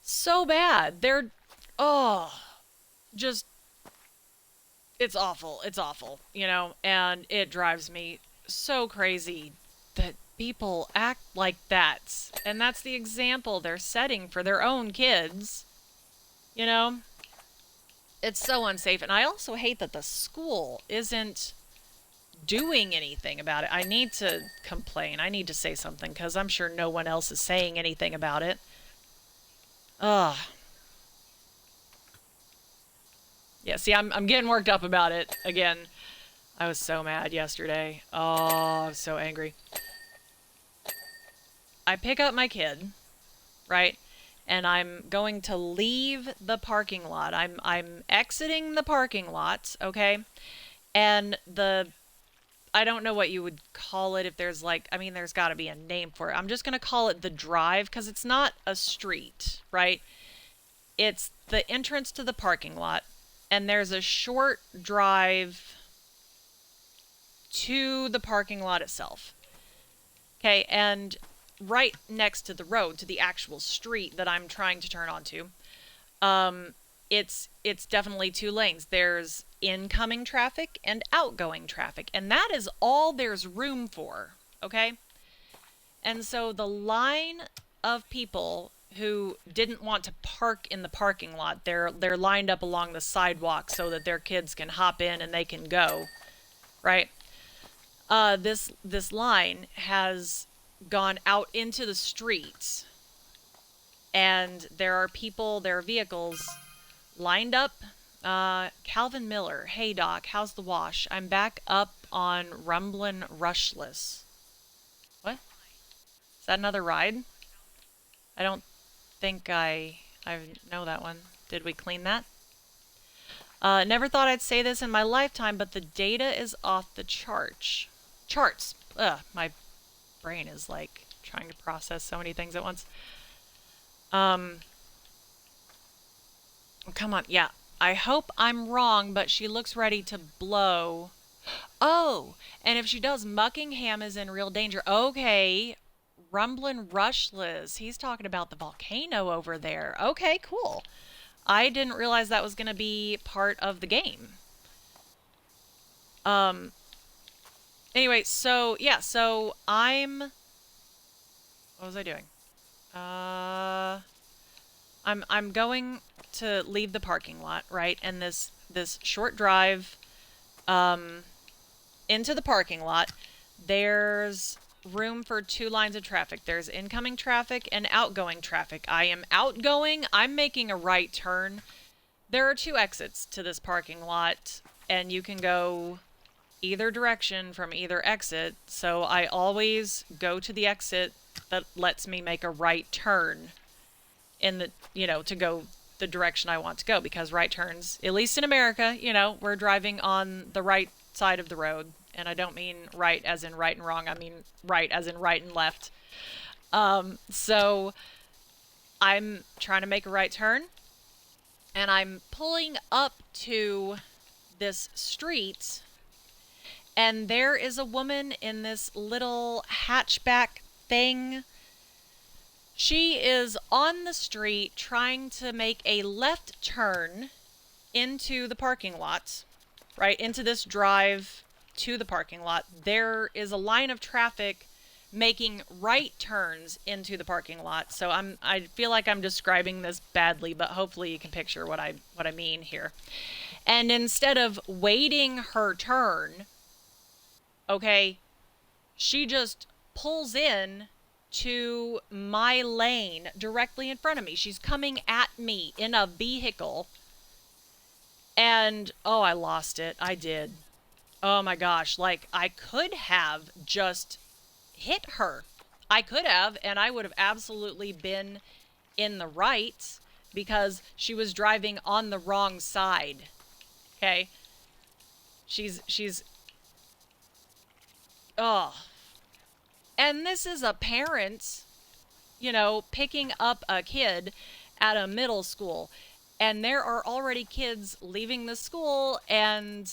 so bad. They're, oh, just, it's awful. It's awful, and it drives me so crazy that people act like that. And that's the example they're setting for their own kids. You know? It's so unsafe. And I also hate that the school isn't doing anything about it. I need to complain. I need to say something because I'm sure no one else is saying anything about it. Ugh. Yeah, see, I'm getting worked up about it again. I was so mad yesterday. Oh, I was so angry. I pick up my kid, right? And I'm going to leave the parking lot. I'm exiting the parking lot, okay? And I don't know what you would call it if there's like, I mean, there's got to be a name for it. I'm just going to call it the drive because it's not a street, right? It's the entrance to the parking lot. And there's a short drive to the parking lot itself. Okay, and right next to the road, to the actual street that I'm trying to turn onto, Um, it's definitely two lanes. There's incoming traffic and outgoing traffic, and that is all there's room for. Okay, and so the line of people who didn't want to park in the parking lot, they're lined up along the sidewalk so that their kids can hop in and they can go, right? This line has gone out into the streets, and there are people, there are vehicles lined up. Calvin Miller, hey doc, how's the wash? I'm back up on Rumblin' Rushless. What? Is that another ride? I don't think I know that one. Did we clean that? Never thought I'd say this in my lifetime, but the data is off the charts. Charts. Ugh, my brain is like trying to process so many things at once. Um, come on. Yeah. I hope I'm wrong, but she looks ready to blow. Oh, and if she does, Muckingham is in real danger. Okay. Rumblin' Rushless. He's talking about the volcano over there. Okay, cool. I didn't realize that was going to be part of the game. Um, anyway, so yeah, so what was I doing? Uh, I'm going to leave the parking lot, right? And this short drive um into the parking lot, there's room for two lines of traffic. There's incoming traffic and outgoing traffic. I am outgoing. I'm making a right turn. There are two exits to this parking lot, and you can go either direction from either exit. So I always go to the exit that lets me make a right turn in the, to go the direction I want to go, because right turns, at least in America, we're driving on the right side of the road. And I don't mean right as in right and wrong. I mean right as in right and left. So I'm trying to make a right turn, and I'm pulling up to this street, and there is a woman in this little hatchback thing. She is on the street trying to make a left turn into the parking lot, right? Into this drive to the parking lot. There is a line of traffic making right turns into the parking lot. So I feel like I'm describing this badly, but hopefully you can picture what I mean here. And instead of waiting her turn, okay, she just pulls in to my lane directly in front of me. She's coming at me in a vehicle. And oh, I lost it. I did. Oh my gosh, like I could have just hit her. I could have, and I would have absolutely been in the right because she was driving on the wrong side. Okay? She's oh. And this is a parent, picking up a kid at a middle school. And there are already kids leaving the school and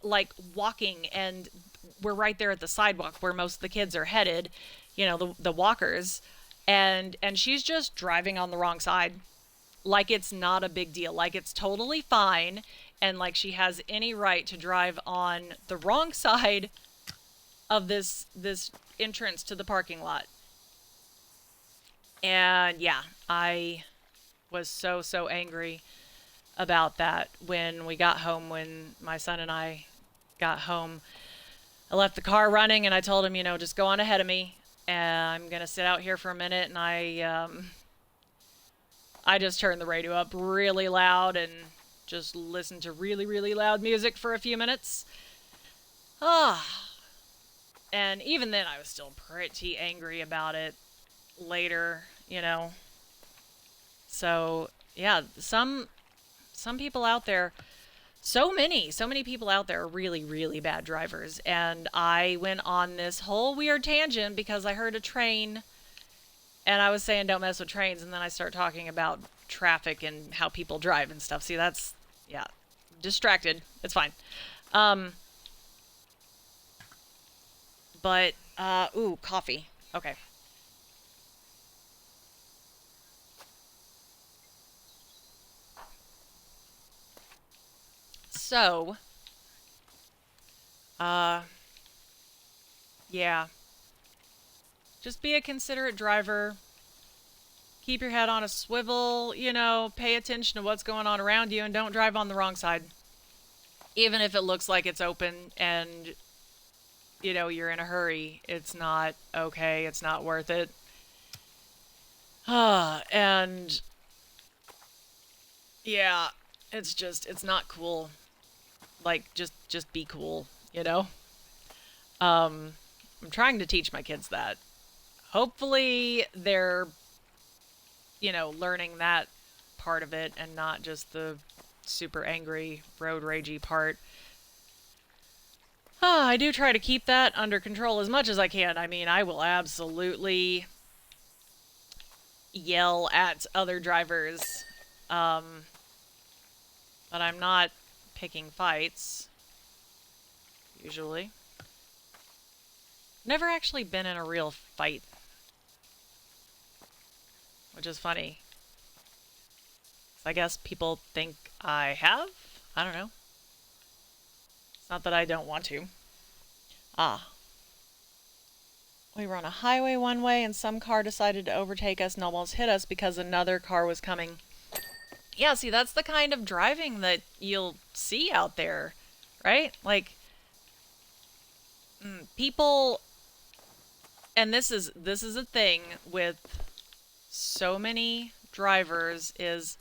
like walking, and we're right there at the sidewalk where most of the kids are headed, the walkers, and she's just driving on the wrong side, like it's not a big deal, like it's totally fine, and like she has any right to drive on the wrong side of this entrance to the parking lot. And yeah, I was so angry about that when we got home. When my son and I got home, I left the car running, and I told him, just go on ahead of me, and I'm gonna sit out here for a minute. And I just turned the radio up really loud and just listened to really loud music for a few minutes. Ah, and even then, I was still pretty angry about it later, So yeah, some people out there, so many people out there are really bad drivers. And I went on this whole weird tangent because I heard a train, and I was saying don't mess with trains, and then I start talking about traffic and how people drive and stuff. See, that's, yeah, distracted. It's fine. Um, but, ooh, coffee. Okay. So, uh, yeah, just be a considerate driver. Keep your head on a swivel, pay attention to what's going on around you and don't drive on the wrong side. Even if it looks like it's open and, you're in a hurry, it's not okay. It's not worth it. And yeah, it's not cool. Like, just be cool, you know? I'm trying to teach my kids that. Hopefully they're, learning that part of it and not just the super angry road ragey part. I do try to keep that under control as much as I can. I mean, I will absolutely yell at other drivers, um, but I'm not picking fights, usually. Never actually been in a real fight, which is funny. I guess people think I have? I don't know. It's not that I don't want to. We were on a highway one way and some car decided to overtake us and almost hit us because another car was coming. Yeah, see, that's the kind of driving that you'll see out there, right? Like, people, and this is a thing with so many drivers is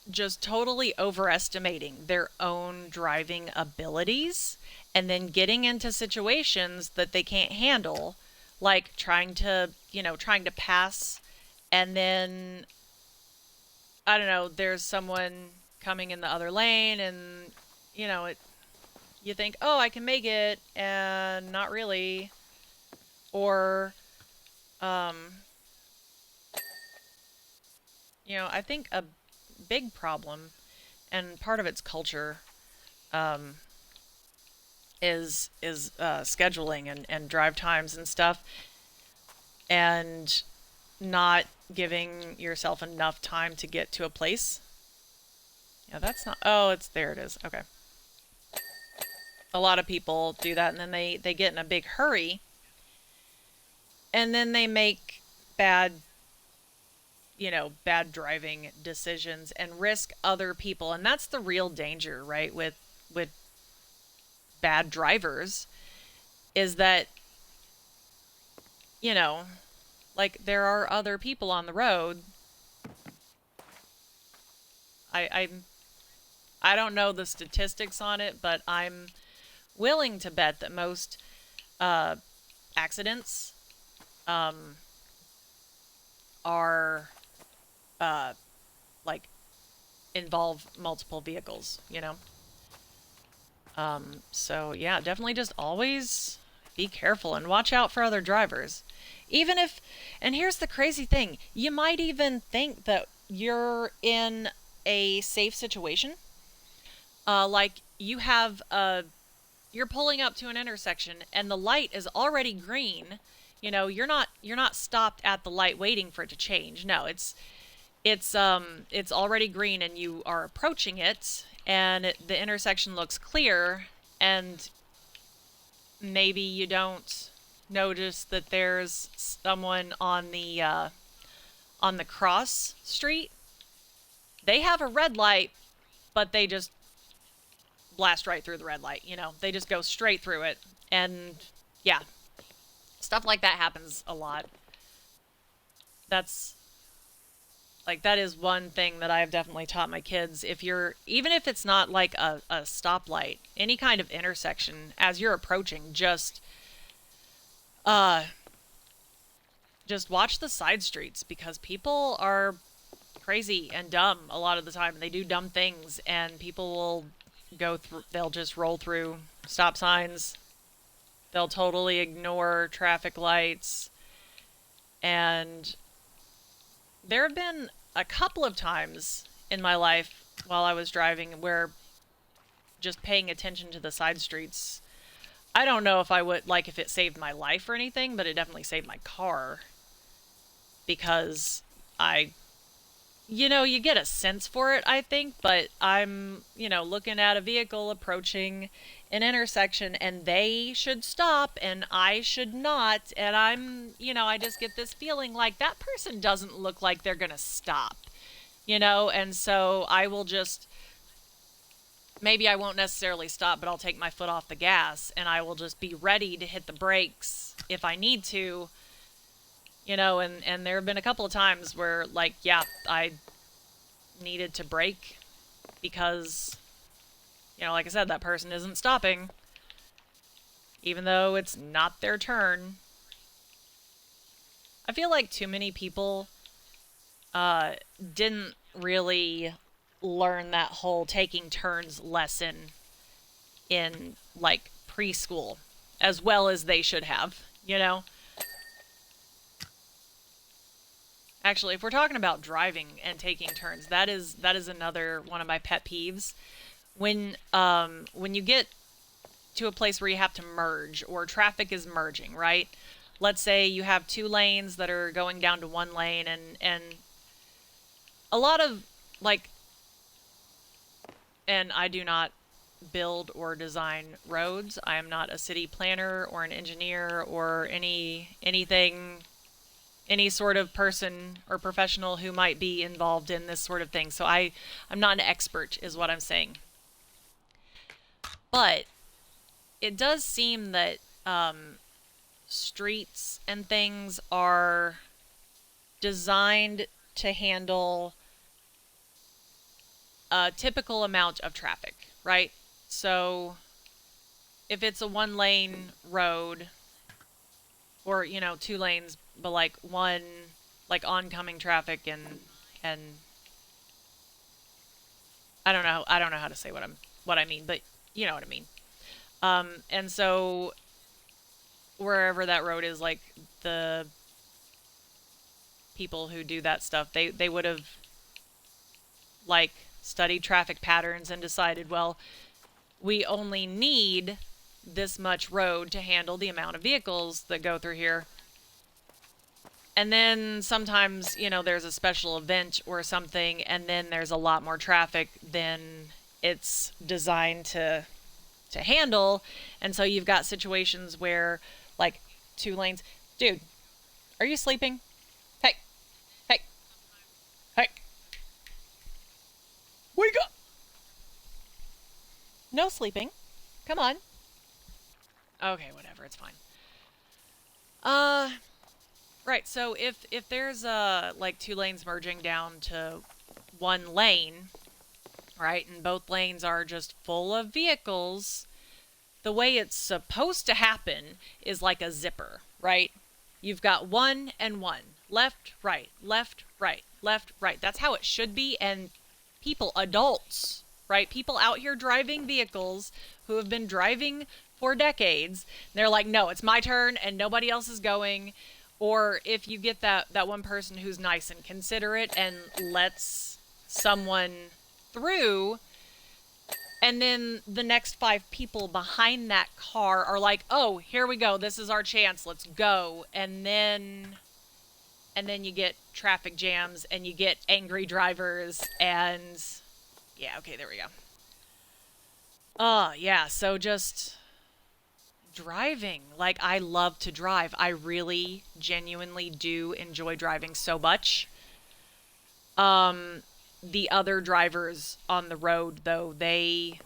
just totally overestimating their own driving abilities and then getting into situations that they can't handle, like trying to pass, and then I don't know, there's someone coming in the other lane and you think, "Oh, I can make it," and not really. Or I think a big problem, and part of its culture, um, is scheduling and drive times and stuff, and not giving yourself enough time to get to a place. Yeah, that's not. Oh, it's there. It is. Okay. A lot of people do that, and then they get in a big hurry, and then they make bad driving decisions and risk other people. And that's the real danger, right? With bad drivers is that, like there are other people on the road. I don't know the statistics on it, but I'm willing to bet that most accidents are like involve multiple vehicles. So yeah, definitely just always be careful and watch out for other drivers. Even if, and here's the crazy thing, you might even think that you're in a safe situation. Like you're pulling up to an intersection and the light is already green. You're not stopped at the light waiting for it to change. No, it's already green and you are approaching it and the intersection looks clear, and maybe you don't notice that there's someone on the cross street. They have a red light, but they just blast right through the red light. They just go straight through it. And yeah, stuff like that happens a lot. That is one thing that I've definitely taught my kids. Even if it's not like a stoplight, any kind of intersection, as you're approaching, uh, just watch the side streets, because people are crazy and dumb a lot of the time. They do dumb things, and people will they'll just roll through stop signs. They'll totally ignore traffic lights. And there have been a couple of times in my life while I was driving where just paying attention to the side streets, I don't know if I would, like, if it saved my life or anything, but it definitely saved my car, because I you get a sense for it, I think, but I'm, looking at a vehicle approaching an intersection and they should stop and I should not. And I just get this feeling like that person doesn't look like they're going to stop, and so I will just, maybe I won't necessarily stop, but I'll take my foot off the gas and I will just be ready to hit the brakes if I need to. And there have been a couple of times where, like, yeah, I needed to brake because, like I said, that person isn't stopping, even though it's not their turn. I feel like too many people didn't really learn that whole taking turns lesson in, like, preschool as well as they should have. Actually, if we're talking about driving and taking turns, that is another one of my pet peeves. When you get to a place where you have to merge or traffic is merging, right? Let's say you have two lanes that are going down to one lane, and a lot of, like, and I do not build or design roads. I am not a city planner or an engineer or anything, any sort of person or professional who might be involved in this sort of thing. So I'm not an expert, is what I'm saying. But it does seem that streets and things are designed to handle a typical amount of traffic, right? So if it's a one lane road, or two lanes, but like one, like oncoming traffic, and I don't know how to say what I mean, but you know what I mean. And so wherever that road is, like, the people who do that stuff, they would have, like, studied traffic patterns and decided, well, we only need this much road to handle the amount of vehicles that go through here. And then sometimes, there's a special event or something, and then there's a lot more traffic than it's designed to handle. And so you've got situations where, like, two lanes. Dude, are you sleeping? Hey, hey, hey, wake up! No sleeping. Come on. Okay, whatever, it's fine. Uh, right. So if there's like two lanes merging down to one lane, right, and both lanes are just full of vehicles, the way it's supposed to happen is like a zipper, right? You've got one and one. Left, right, left, right, left, right. That's how it should be. And people, adults, right? People out here driving vehicles who have been driving for decades, they're like, no, it's my turn and nobody else is going. Or if you get that one person who's nice and considerate and lets someone through, and then the next five people behind that car are like, oh, here we go, this is our chance, let's go. And then you get traffic jams and you get angry drivers, and yeah, okay, there we go. Yeah, so just driving. Like, I love to drive. I really genuinely do enjoy driving so much. The other drivers on the road, though, they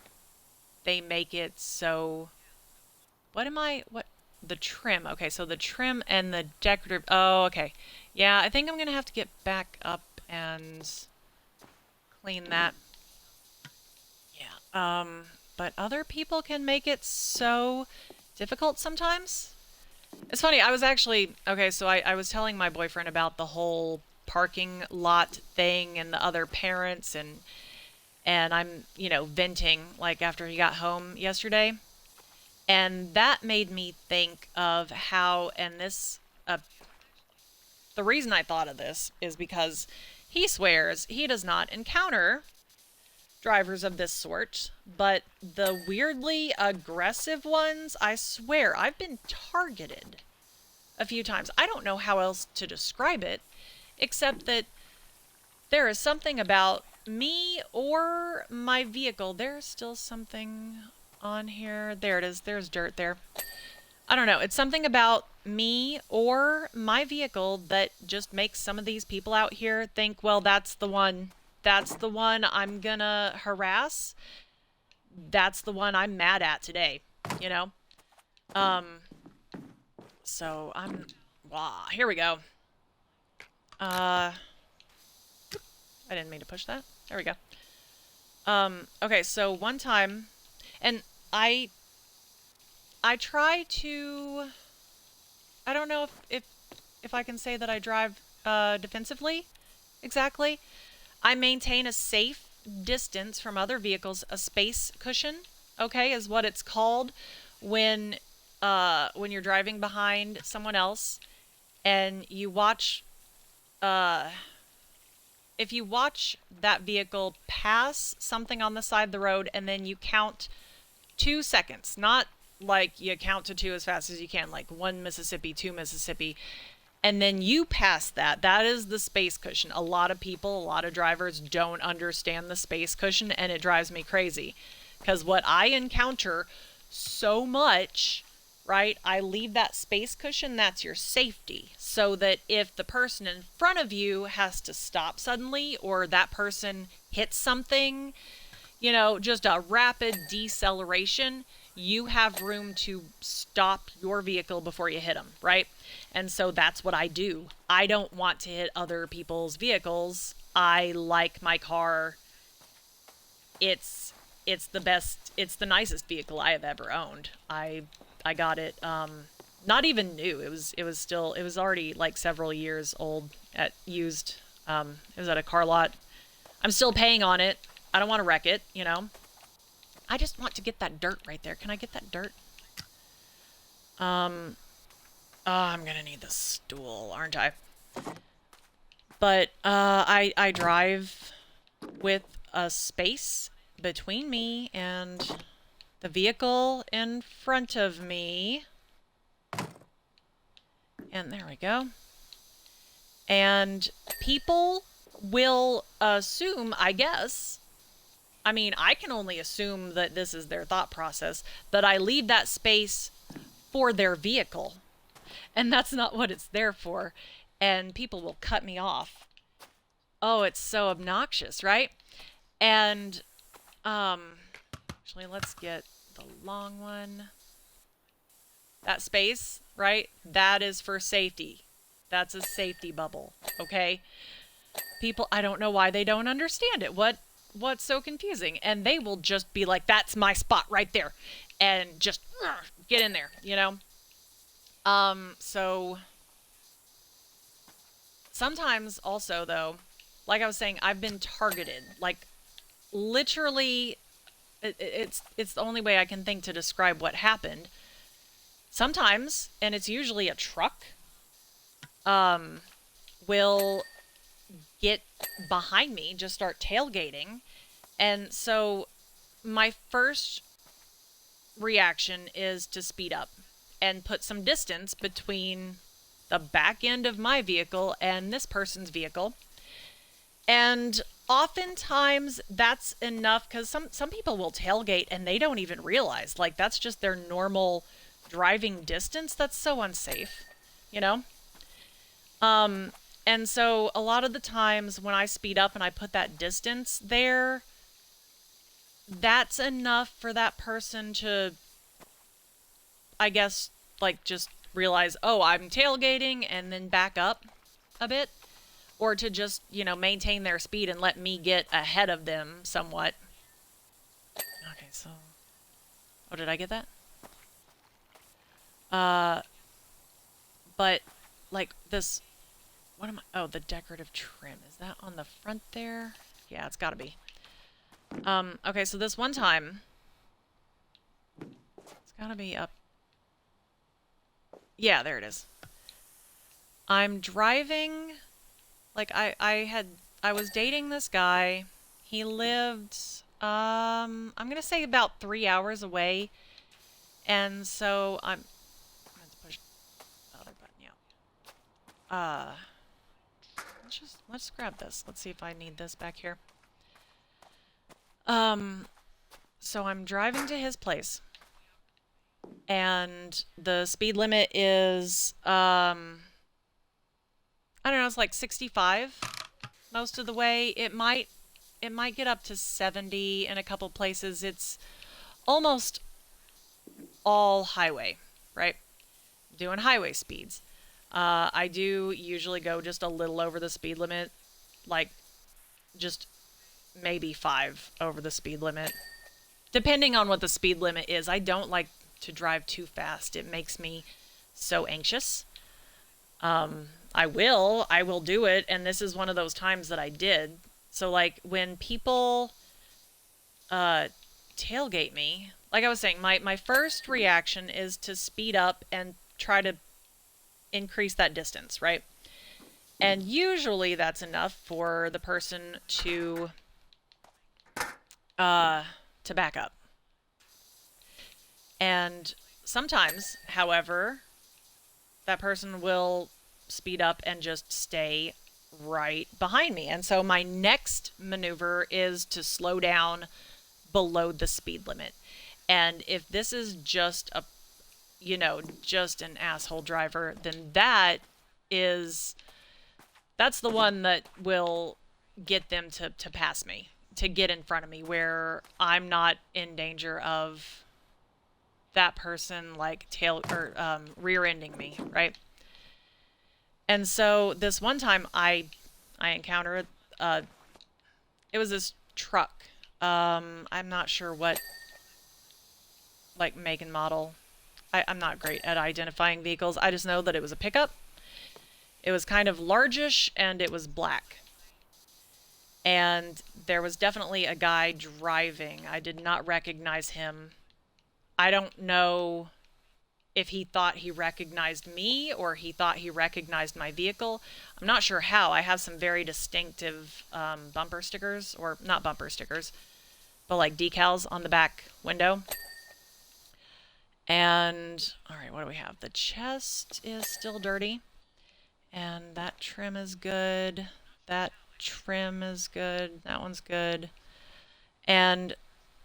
make it so, what the trim. Okay, so the trim and the decorative. Oh, okay. Yeah, I think I'm gonna have to get back up and clean that. Yeah. But other people can make it so difficult sometimes. It's funny, I was actually, okay, so I was telling my boyfriend about the whole parking lot thing and the other parents, and I'm, venting, like, after he got home yesterday. And that made me think of how, and this, the reason I thought of this is because he swears he does not encounter drivers of this sort, but the weirdly aggressive ones, I swear, I've been targeted a few times. I don't know how else to describe it, except that There is something about me or my vehicle. There's still something on here. There it is. There's dirt there. I don't know. It's something about me or my vehicle that just makes some of these people out here think, well, that's the one. That's the one I'm gonna harass. That's the one I'm mad at today, you know? So I'm... Wow, here we go. I didn't mean to push that. There we go. Okay, so one time... And I try to... I don't know if I can say that I drive defensively exactly. I maintain a safe distance from other vehicles. A space cushion, okay, is what it's called when you're driving behind someone else and you watch if you watch that vehicle pass something on the side of the road and then you count 2 seconds, not like you count to 2 as fast as you can, like 1 Mississippi, 2 Mississippi, and then you pass that. That is the space cushion. A lot of people, a lot of drivers don't understand the space cushion, and it drives me crazy. Because what I encounter so much, right, I leave that space cushion, that's your safety. So that if the person in front of you has to stop suddenly, or that person hits something, you know, just a rapid deceleration, you have room to stop your vehicle before you hit them, right? And so that's what I do. I don't want to hit other people's vehicles. I like my car. It's the best, it's the nicest vehicle I have ever owned. I got it not even new. It was already like several years old at used. It was at a car lot. I'm still paying on it. I don't want to wreck it, you know. I just want to get that dirt right there. Can I get that dirt? Oh, I'm gonna need the stool, aren't I? But I drive with a space between me and the vehicle in front of me. And there we go. And people will assume, I guess, I mean, I can only assume that this is their thought process, that I leave that space for their vehicle. And that's not what it's there for. And people will cut me off. Oh, it's so obnoxious, right? And, actually, let's get the long one. That space, right? That is for safety. That's a safety bubble, okay? People, I don't know why they don't understand it. What's so confusing? And they will just be like, that's my spot right there. And just get in there, you know? So sometimes also though, like I was saying, I've been targeted. Like literally, it's the only way I can think to describe what happened. Sometimes, and it's usually a truck, will get behind me, just start tailgating. And so my first reaction is to speed up and put some distance between the back end of my vehicle and this person's vehicle. And oftentimes that's enough, because some people will tailgate and they don't even realize, like, that's just their normal driving distance. That's so unsafe, you know? And so a lot of the times when I speed up and I put that distance there, that's enough for that person to, I guess, like, just realize, oh, I'm tailgating, and then back up a bit. Or to just, you know, maintain their speed and let me get ahead of them somewhat. Okay, so... Oh, did I get that? But, like, this... What am I... Oh, the decorative trim. Is that on the front there? Yeah, it's gotta be. Okay, so this one time... It's gotta be up... Yeah, there it is. I'm driving... Like, I was dating this guy. He lived, I'm gonna say about 3 hours away. And so I'm going to push the other button, yeah. let's grab this. Let's see if I need this back here. So I'm driving to his place, and the speed limit is I don't know, it's like 65 most of the way. It might get up to 70 in a couple places. It's almost all highway, right? Doing highway speeds. I do usually go just a little over the speed limit, like just maybe 5 over the speed limit, depending on what the speed limit is. I don't like to drive too fast. It makes me so anxious. I will do it, and this is one of those times that I did. So like when people tailgate me, like I was saying, my first reaction is to speed up and try to increase that distance, right? And usually that's enough for the person to back up. And sometimes, however, that person will speed up and just stay right behind me. And so my next maneuver is to slow down below the speed limit. And if this is just just an asshole driver, then that's the one that will get them to pass me, to get in front of me, where I'm not in danger of that person like rear-ending me, right? And so this one time I encountered it was this truck. I'm not sure what like make and model. I'm not great at identifying vehicles. I just know that it was a pickup. It was kind of largish and it was black. And there was definitely a guy driving. I did not recognize him. I don't know if he thought he recognized me or he thought he recognized my vehicle. I'm not sure how. I have some very distinctive bumper stickers, or not bumper stickers, but like decals on the back window. And, all right, what do we have? The chest is still dirty. And that trim is good. That trim is good. That one's good. And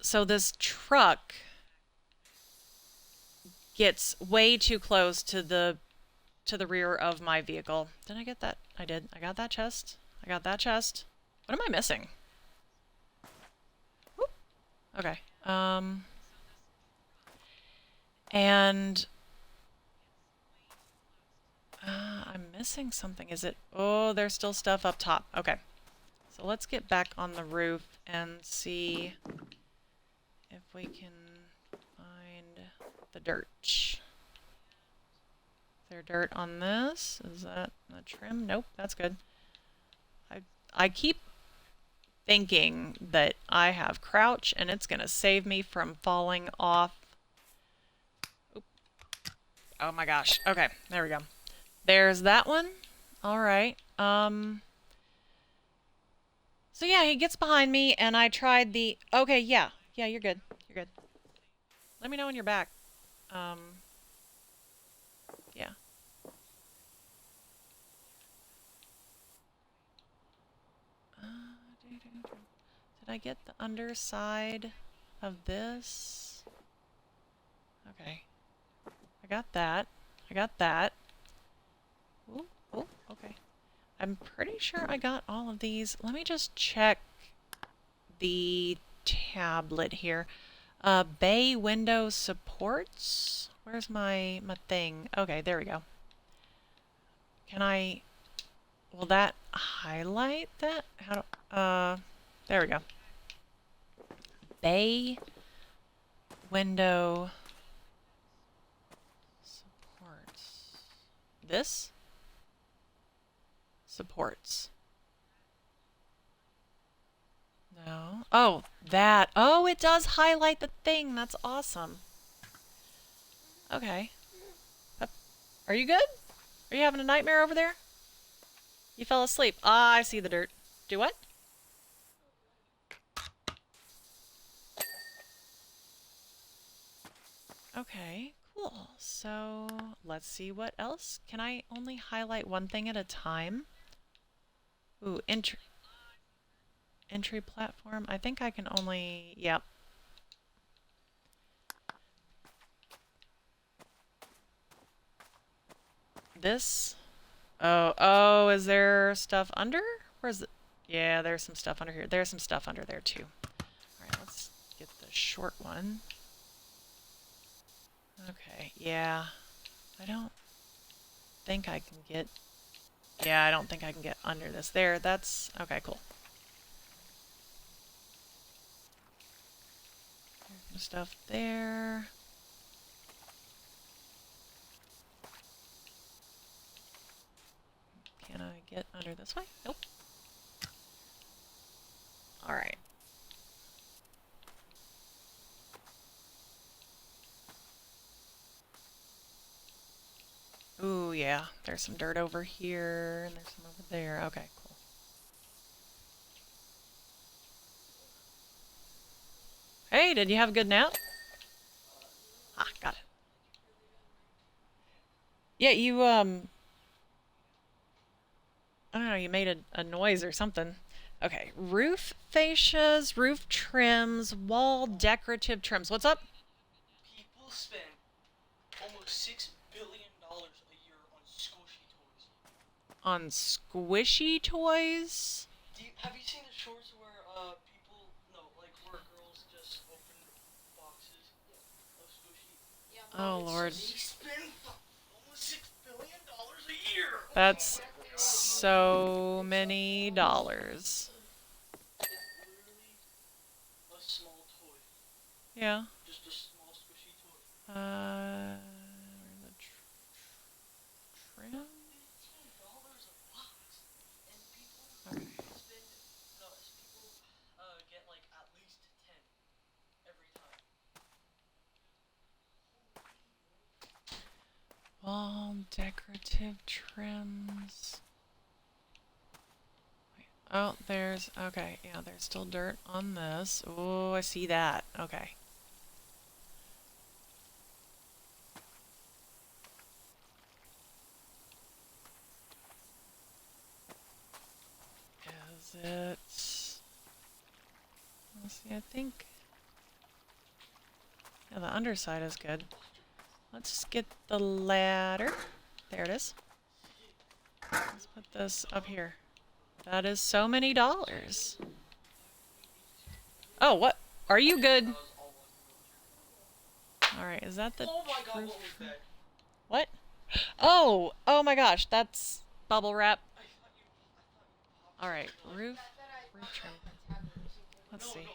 so this truck gets way too close to the rear of my vehicle. Did I get that? I did. I got that chest. I got that chest. What am I missing? Whoop. Okay. And I'm missing something. Is it? Oh, there's still stuff up top. Okay. So let's get back on the roof and see if we can find the dirt. Is there dirt on this? Is that the trim? Nope, that's good. I keep thinking that I have crouch and it's going to save me from falling off. Oop. Oh my gosh. Okay, there we go. There's that one. All right. So yeah, he gets behind me and I tried the... Okay, yeah. Yeah, you're good. You're good. Let me know when you're back. Yeah. Did I get the underside of this? Okay. I got that. I got that. Ooh, oh, okay. I'm pretty sure I got all of these. Let me just check the tablet here. Bay window supports? Where's my thing? Okay, there we go. Can I... Will that highlight that? How do... there we go. Bay window supports. This? Supports. No. Oh, that. Oh, it does highlight the thing. That's awesome. Okay. Are you good? Are you having a nightmare over there? You fell asleep. Ah, I see the dirt. Do what? Okay, cool. So let's see what else. Can I only highlight one thing at a time? Ooh, entry platform. I think I can only, yep. This. Oh, is there stuff under? Where's it? Yeah, there's some stuff under here. There's some stuff under there too. All right, let's get the short one. Okay, yeah. I don't think I can get... Yeah, I don't think I can get under this. There, that's... Okay, cool. There's some stuff there. Can I get under this way? Nope. Alright. Ooh, yeah. There's some dirt over here, and there's some over there. Okay, cool. Hey, did you have a good nap? Ah, got it. Yeah, you, I don't know, you made a noise or something. Okay, roof fascias, roof trims, wall decorative trims. What's up?
People spend almost $6 billion a year on squishy toys.
On squishy toys?
Have you seen the shorts where people, no, like where girls just open boxes of squishy? Yeah,
oh, Lord.
They spend almost $6 billion a year.
That's so many dollars.
It's literally a small toy.
Yeah.
Just a small squishy toy.
The trim?
$15 a box. And people
Okay.
spend, no, people get like at least 10 every time.
Wall decorative trims. Oh, there's, okay, yeah, there's still dirt on this. Oh, I see that. Okay. Is it... Let's see, I think... Yeah, the underside is good. Let's get the ladder. There it is. Let's put this up here. That is so many dollars. Oh, what? Are you good? Alright, is that the...
Oh my god, what was that?
What? Oh! Oh my gosh, that's bubble wrap. Alright, roof trim. Let's see.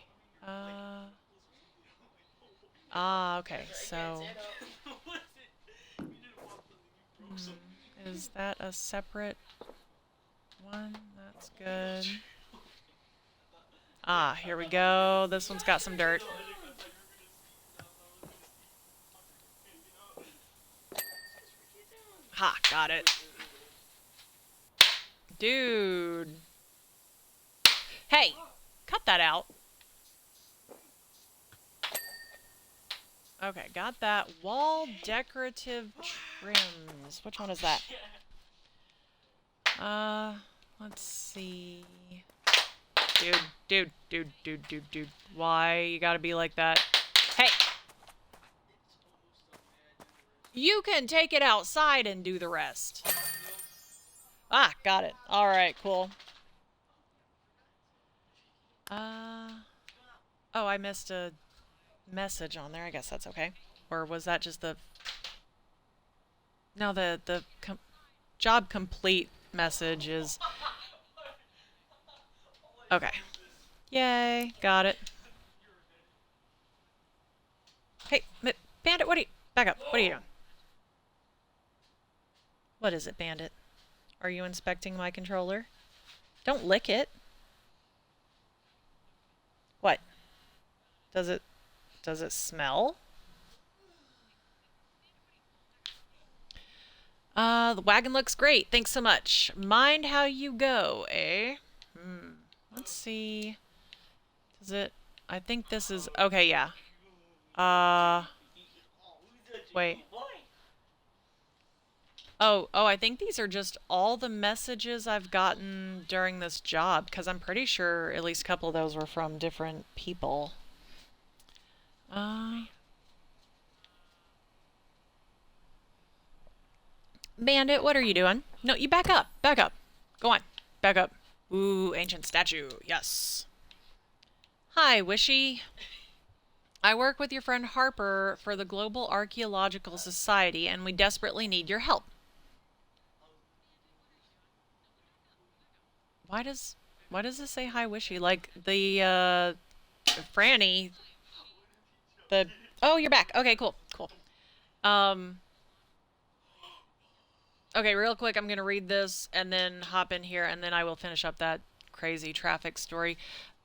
Okay, so... is that a separate one? That's good. Ah, here we go. This one's got some dirt. Ha, got it. Dude. Hey, cut that out. Okay, got that. Wall decorative trims. Which one is that? Let's see. Dude. Why you gotta be like that? Hey! You can take it outside and do the rest. Ah, got it. Alright, cool. Oh, I missed a message on there. I guess that's okay. Or was that just the... No, the job complete message is... Okay. Yay, got it. Hey, Bandit, what are you... Back up. What are you doing? What is it, Bandit? Are you inspecting my controller? Don't lick it. What? Does it smell? The wagon looks great. Thanks so much. Mind how you go, eh? Let's see. Does it... I think this is... Okay, yeah. Wait. Oh, I think these are just all the messages I've gotten during this job, because I'm pretty sure at least a couple of those were from different people. Uh, Bandit, what are you doing? No, you back up. Back up. Go on. Back up. Ooh, ancient statue. Yes. Hi, Wishy. I work with your friend Harper for the Global Archaeological Society, and we desperately need your help. Why does why does this say hi Wishy? Like the Franny, the oh, you're back. Okay, cool. Cool. Um okay, real quick, I'm going to read this and then hop in here and then I will finish up that crazy traffic story.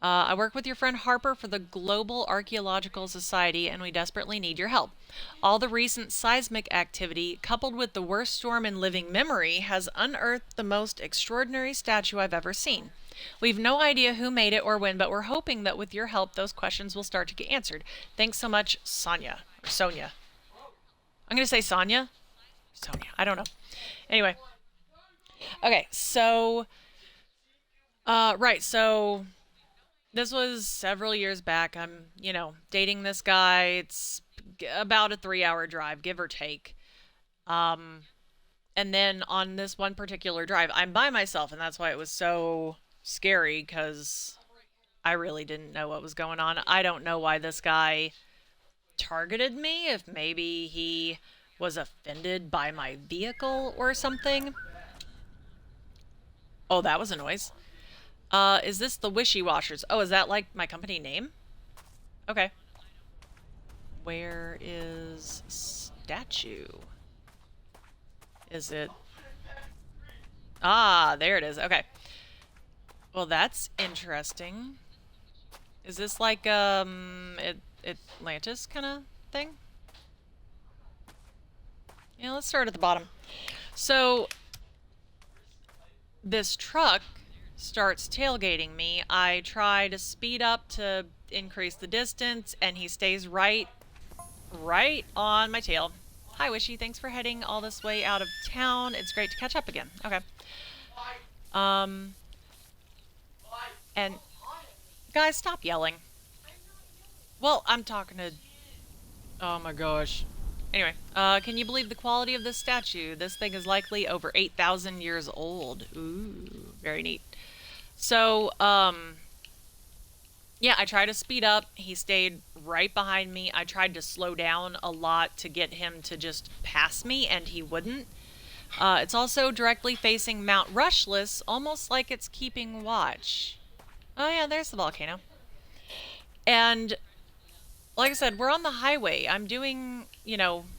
I work with your friend Harper for the Global Archaeological Society, and we desperately need your help. All the recent seismic activity, coupled with the worst storm in living memory, has unearthed the most extraordinary statue I've ever seen. We've no idea who made it or when, but we're hoping that with your help, those questions will start to get answered. Thanks so much, Sonia. Or Sonia. I'm going to say Sonia. Sonia. I don't know. Anyway. Okay, so. Right, so this was several years back. I'm, dating this guy. It's about a 3 hour drive, give or take. Um, and then on this one particular drive, I'm by myself, and that's why it was so scary because I really didn't know what was going on. I don't know why this guy targeted me, if maybe he was offended by my vehicle or something. Oh, that was a noise. Is this the Wishy Washers? Oh, is that like my company name? Okay. Where is statue? Is it? Ah, there it is. Okay. Well, that's interesting. Is this like Atlantis kind of thing? Yeah, let's start at the bottom. So this truck starts tailgating me. I try to speed up to increase the distance, and he stays right on my tail. Hi, Wishy. Thanks for heading all this way out of town. It's great to catch up again. Okay. Um, and guys, stop yelling. Well, I'm talking to. Oh my gosh. Anyway, can you believe the quality of this statue? This thing is likely over 8,000 years old. Ooh, very neat. So, yeah, I tried to speed up. He stayed right behind me. I tried to slow down a lot to get him to just pass me, and he wouldn't. It's also directly facing Mount Rushless, almost like it's keeping watch. Oh, yeah, there's the volcano. And like I said, we're on the highway. I'm doing,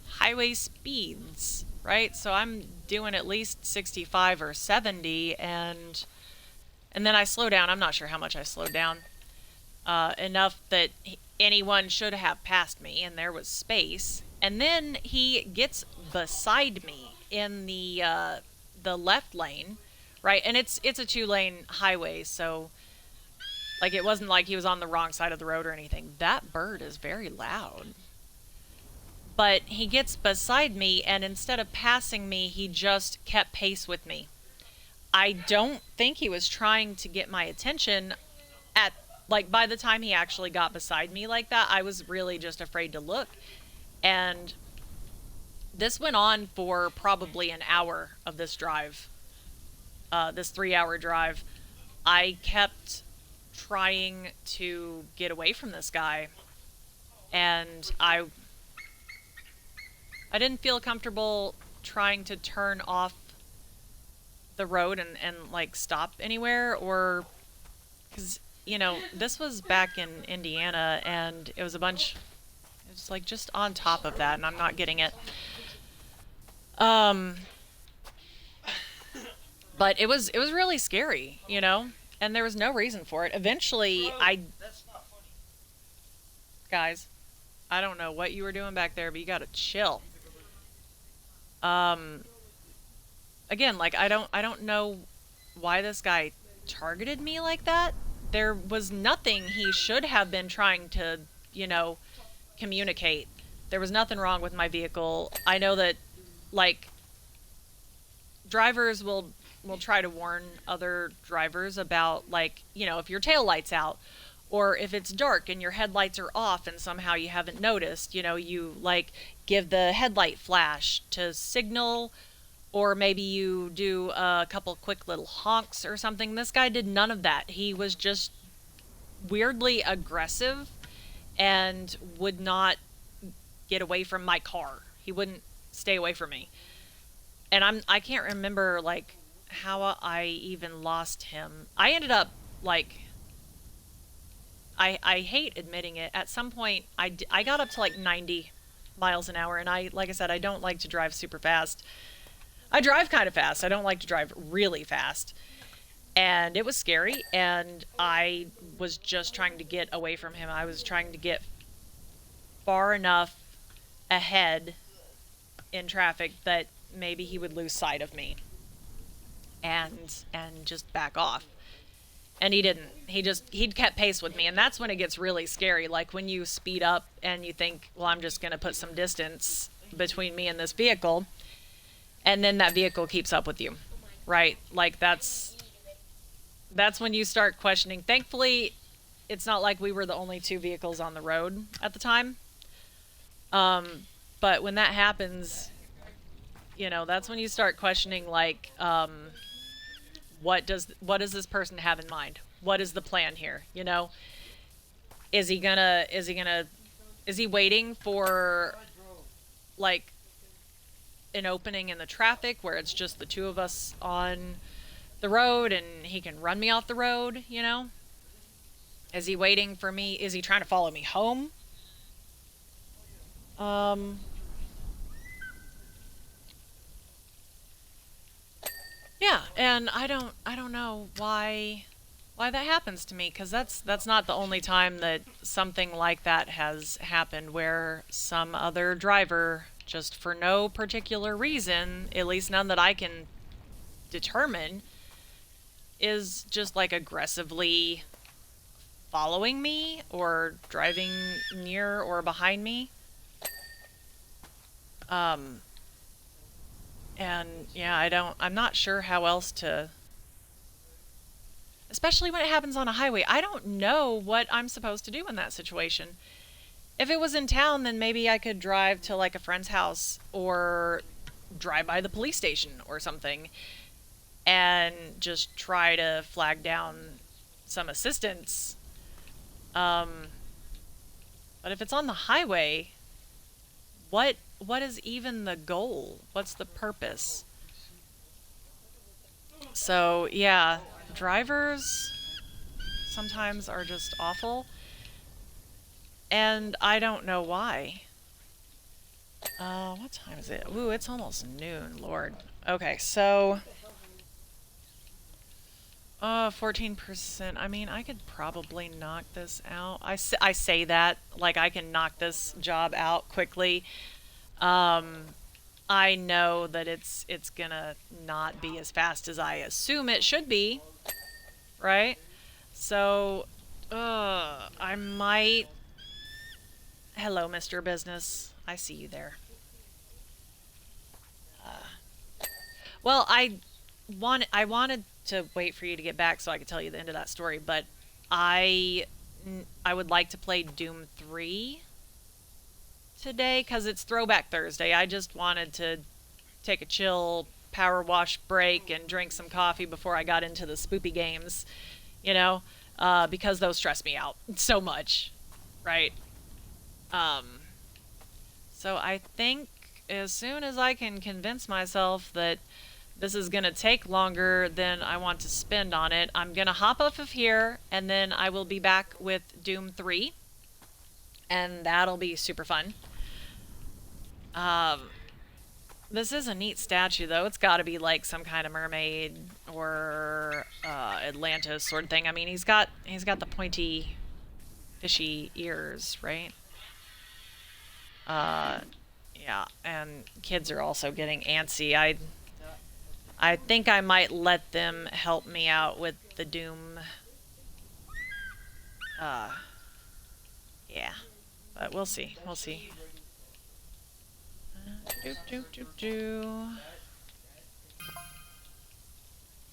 highway speeds, right? So I'm doing at least 65 or 70, and then I slow down. I'm not sure how much I slowed down. Enough that anyone should have passed me, and there was space. And then he gets beside me in the left lane, right? And it's a 2 lane highway, so like it wasn't like he was on the wrong side of the road or anything. That bird is very loud. But he gets beside me, and instead of passing me, he just kept pace with me. I don't think he was trying to get my attention at like by the time he actually got beside me like that. I was really just afraid to look. And this went on for probably an hour of this drive. This 3 hour drive. I kept trying to get away from this guy, and I didn't feel comfortable trying to turn off the road and like stop anywhere, or because this was back in Indiana, and it was a bunch. It's like just on top of that, and I'm not getting it. Um, but it was really scary, and there was no reason for it. Eventually,
That's not funny.
guys, I don't know what you were doing back there, but you gotta chill. Um, again, like I don't know why this guy targeted me like that. There was nothing he should have been trying to, communicate. There was nothing wrong with my vehicle. I know that, like, drivers will try to warn other drivers about, like, if your tail lights out, or if it's dark and your headlights are off and somehow you haven't noticed, you like give the headlight flash to signal, or maybe you do a couple quick little honks or something. This guy did none of that. He was just weirdly aggressive and would not get away from my car. He wouldn't stay away from me. And I can't remember like how I even lost him. I ended up like I hate admitting it. At some point I got up to like 90 miles an hour, and like I said, I don't like to drive super fast. I drive kind of fast. I don't like to drive really fast. And it was scary, and I was just trying to get away from him. I was trying to get far enough ahead in traffic that maybe he would lose sight of me and just back off. And he didn't. He'd kept pace with me, and that's when it gets really scary. Like when you speed up and you think, well, I'm just going to put some distance between me and this vehicle, and then that vehicle keeps up with you. Right? Like that's when you start questioning. Thankfully, it's not like we were the only two vehicles on the road at the time. But when that happens, that's when you start questioning, like, what does this person have in mind? What is the plan here? Is he waiting for like an opening in the traffic where it's just the two of us on the road and he can run me off the road? Is he waiting for me? Is he trying to follow me home? Um, yeah, and I don't know why that happens to me, cuz that's not the only time that something like that has happened, where some other driver, just for no particular reason, at least none that I can determine, is just like aggressively following me or driving near or behind me. Um, and yeah, I'm not sure how else to, especially when it happens on a highway. I don't know what I'm supposed to do in that situation. If it was in town, then maybe I could drive to like a friend's house or drive by the police station or something and just try to flag down some assistance. Um, but if it's on the highway, what is even the goal? What's the purpose? So, yeah, drivers sometimes are just awful, and I don't know why. What time is it? Ooh, it's almost noon, Lord. Okay, so 14%. I mean, I could probably knock this out. I say that like I can knock this job out quickly. Um, I know that it's gonna not be as fast as I assume it should be, right? So, I might. Hello, Mr. Business. I see you there. Well, I wanted to wait for you to get back so I could tell you the end of that story, but I I would like to play Doom 3 today because it's Throwback Thursday. I just wanted to take a chill power wash break and drink some coffee before I got into the spoopy games, you know, because those stress me out so much, right? Um, so I think as soon as I can convince myself that this is going to take longer than I want to spend on it, I'm going to hop off of here and then I will be back with Doom 3, and that'll be super fun. Um, this is a neat statue, though. It's got to be like some kind of mermaid or Atlantis sort of thing. I mean, he's got the pointy, fishy ears, right? Uh, yeah, and kids are also getting antsy. I think I might let them help me out with the Doom. Uh, yeah, but we'll see. We'll see. Do, do, do, do.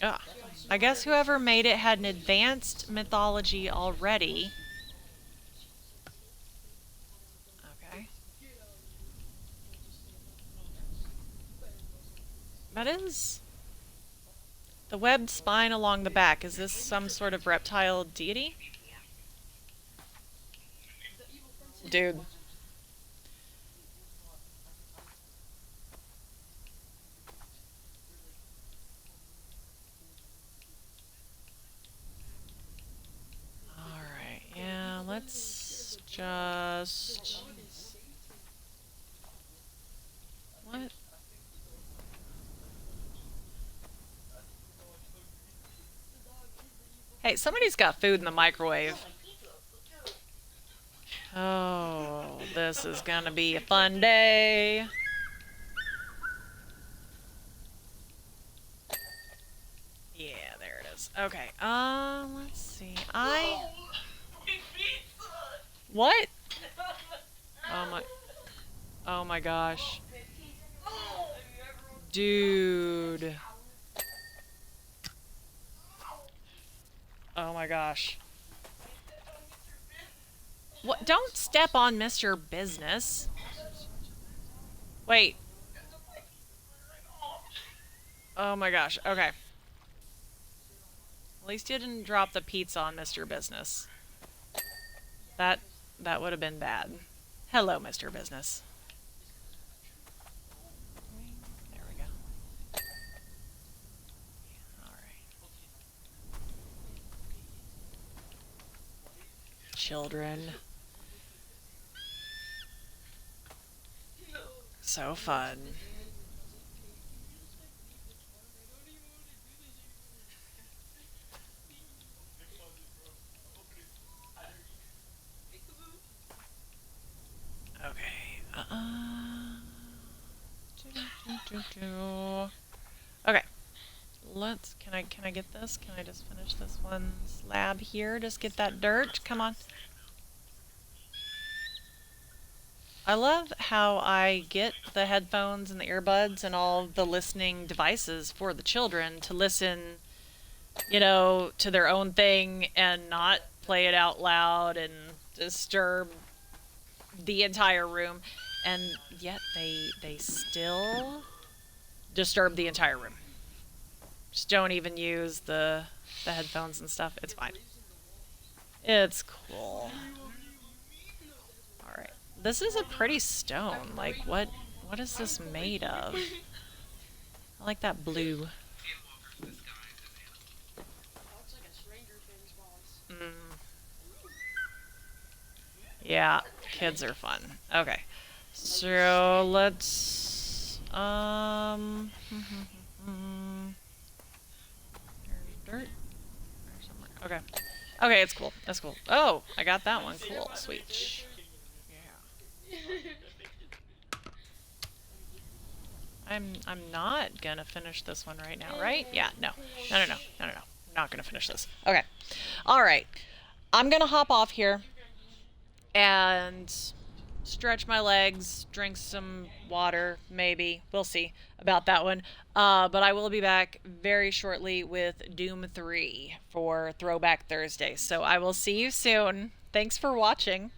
Ah, I guess whoever made it had an advanced mythology already. Okay. That is the webbed spine along the back. Is this some sort of reptile deity? Dude. Alright, yeah, let's just... What? Hey, somebody's got food in the microwave. Oh, this is gonna be a fun day. Yeah, there it is. Okay, let's see. What? Oh my... Oh my gosh. Dude. Oh my gosh. What? Don't step on Mr. Business. Wait. Oh my gosh. Okay. At least you didn't drop the pizza on Mr. Business. That that would have been bad. Hello, Mr. Business. There we go. Alright. Children. So fun. Okay. Okay. Can I get this? Can I just finish this one slab here? Just get that dirt. Come on. I love how I get the headphones and the earbuds and all the listening devices for the children to listen, to their own thing and not play it out loud and disturb the entire room. And yet they still disturb the entire room. Just don't even use the headphones and stuff. It's fine. It's cool. All right. This is a pretty stone. Like what is this made of? I like that blue. Mm, yeah, kids are fun. Okay. So let's there's dirt or somewhere. Okay. Okay, it's cool. That's cool. Oh, I got that one. Cool. Sweet. Yeah. I'm not gonna finish this one right now, right? Yeah, no. No, no, no. No, no, no. I'm not gonna finish this. Okay. Alright. I'm gonna hop off here and stretch my legs, drink some water, maybe. We'll see about that one. But I will be back very shortly with Doom 3 for Throwback Thursday. So I will see you soon. Thanks for watching.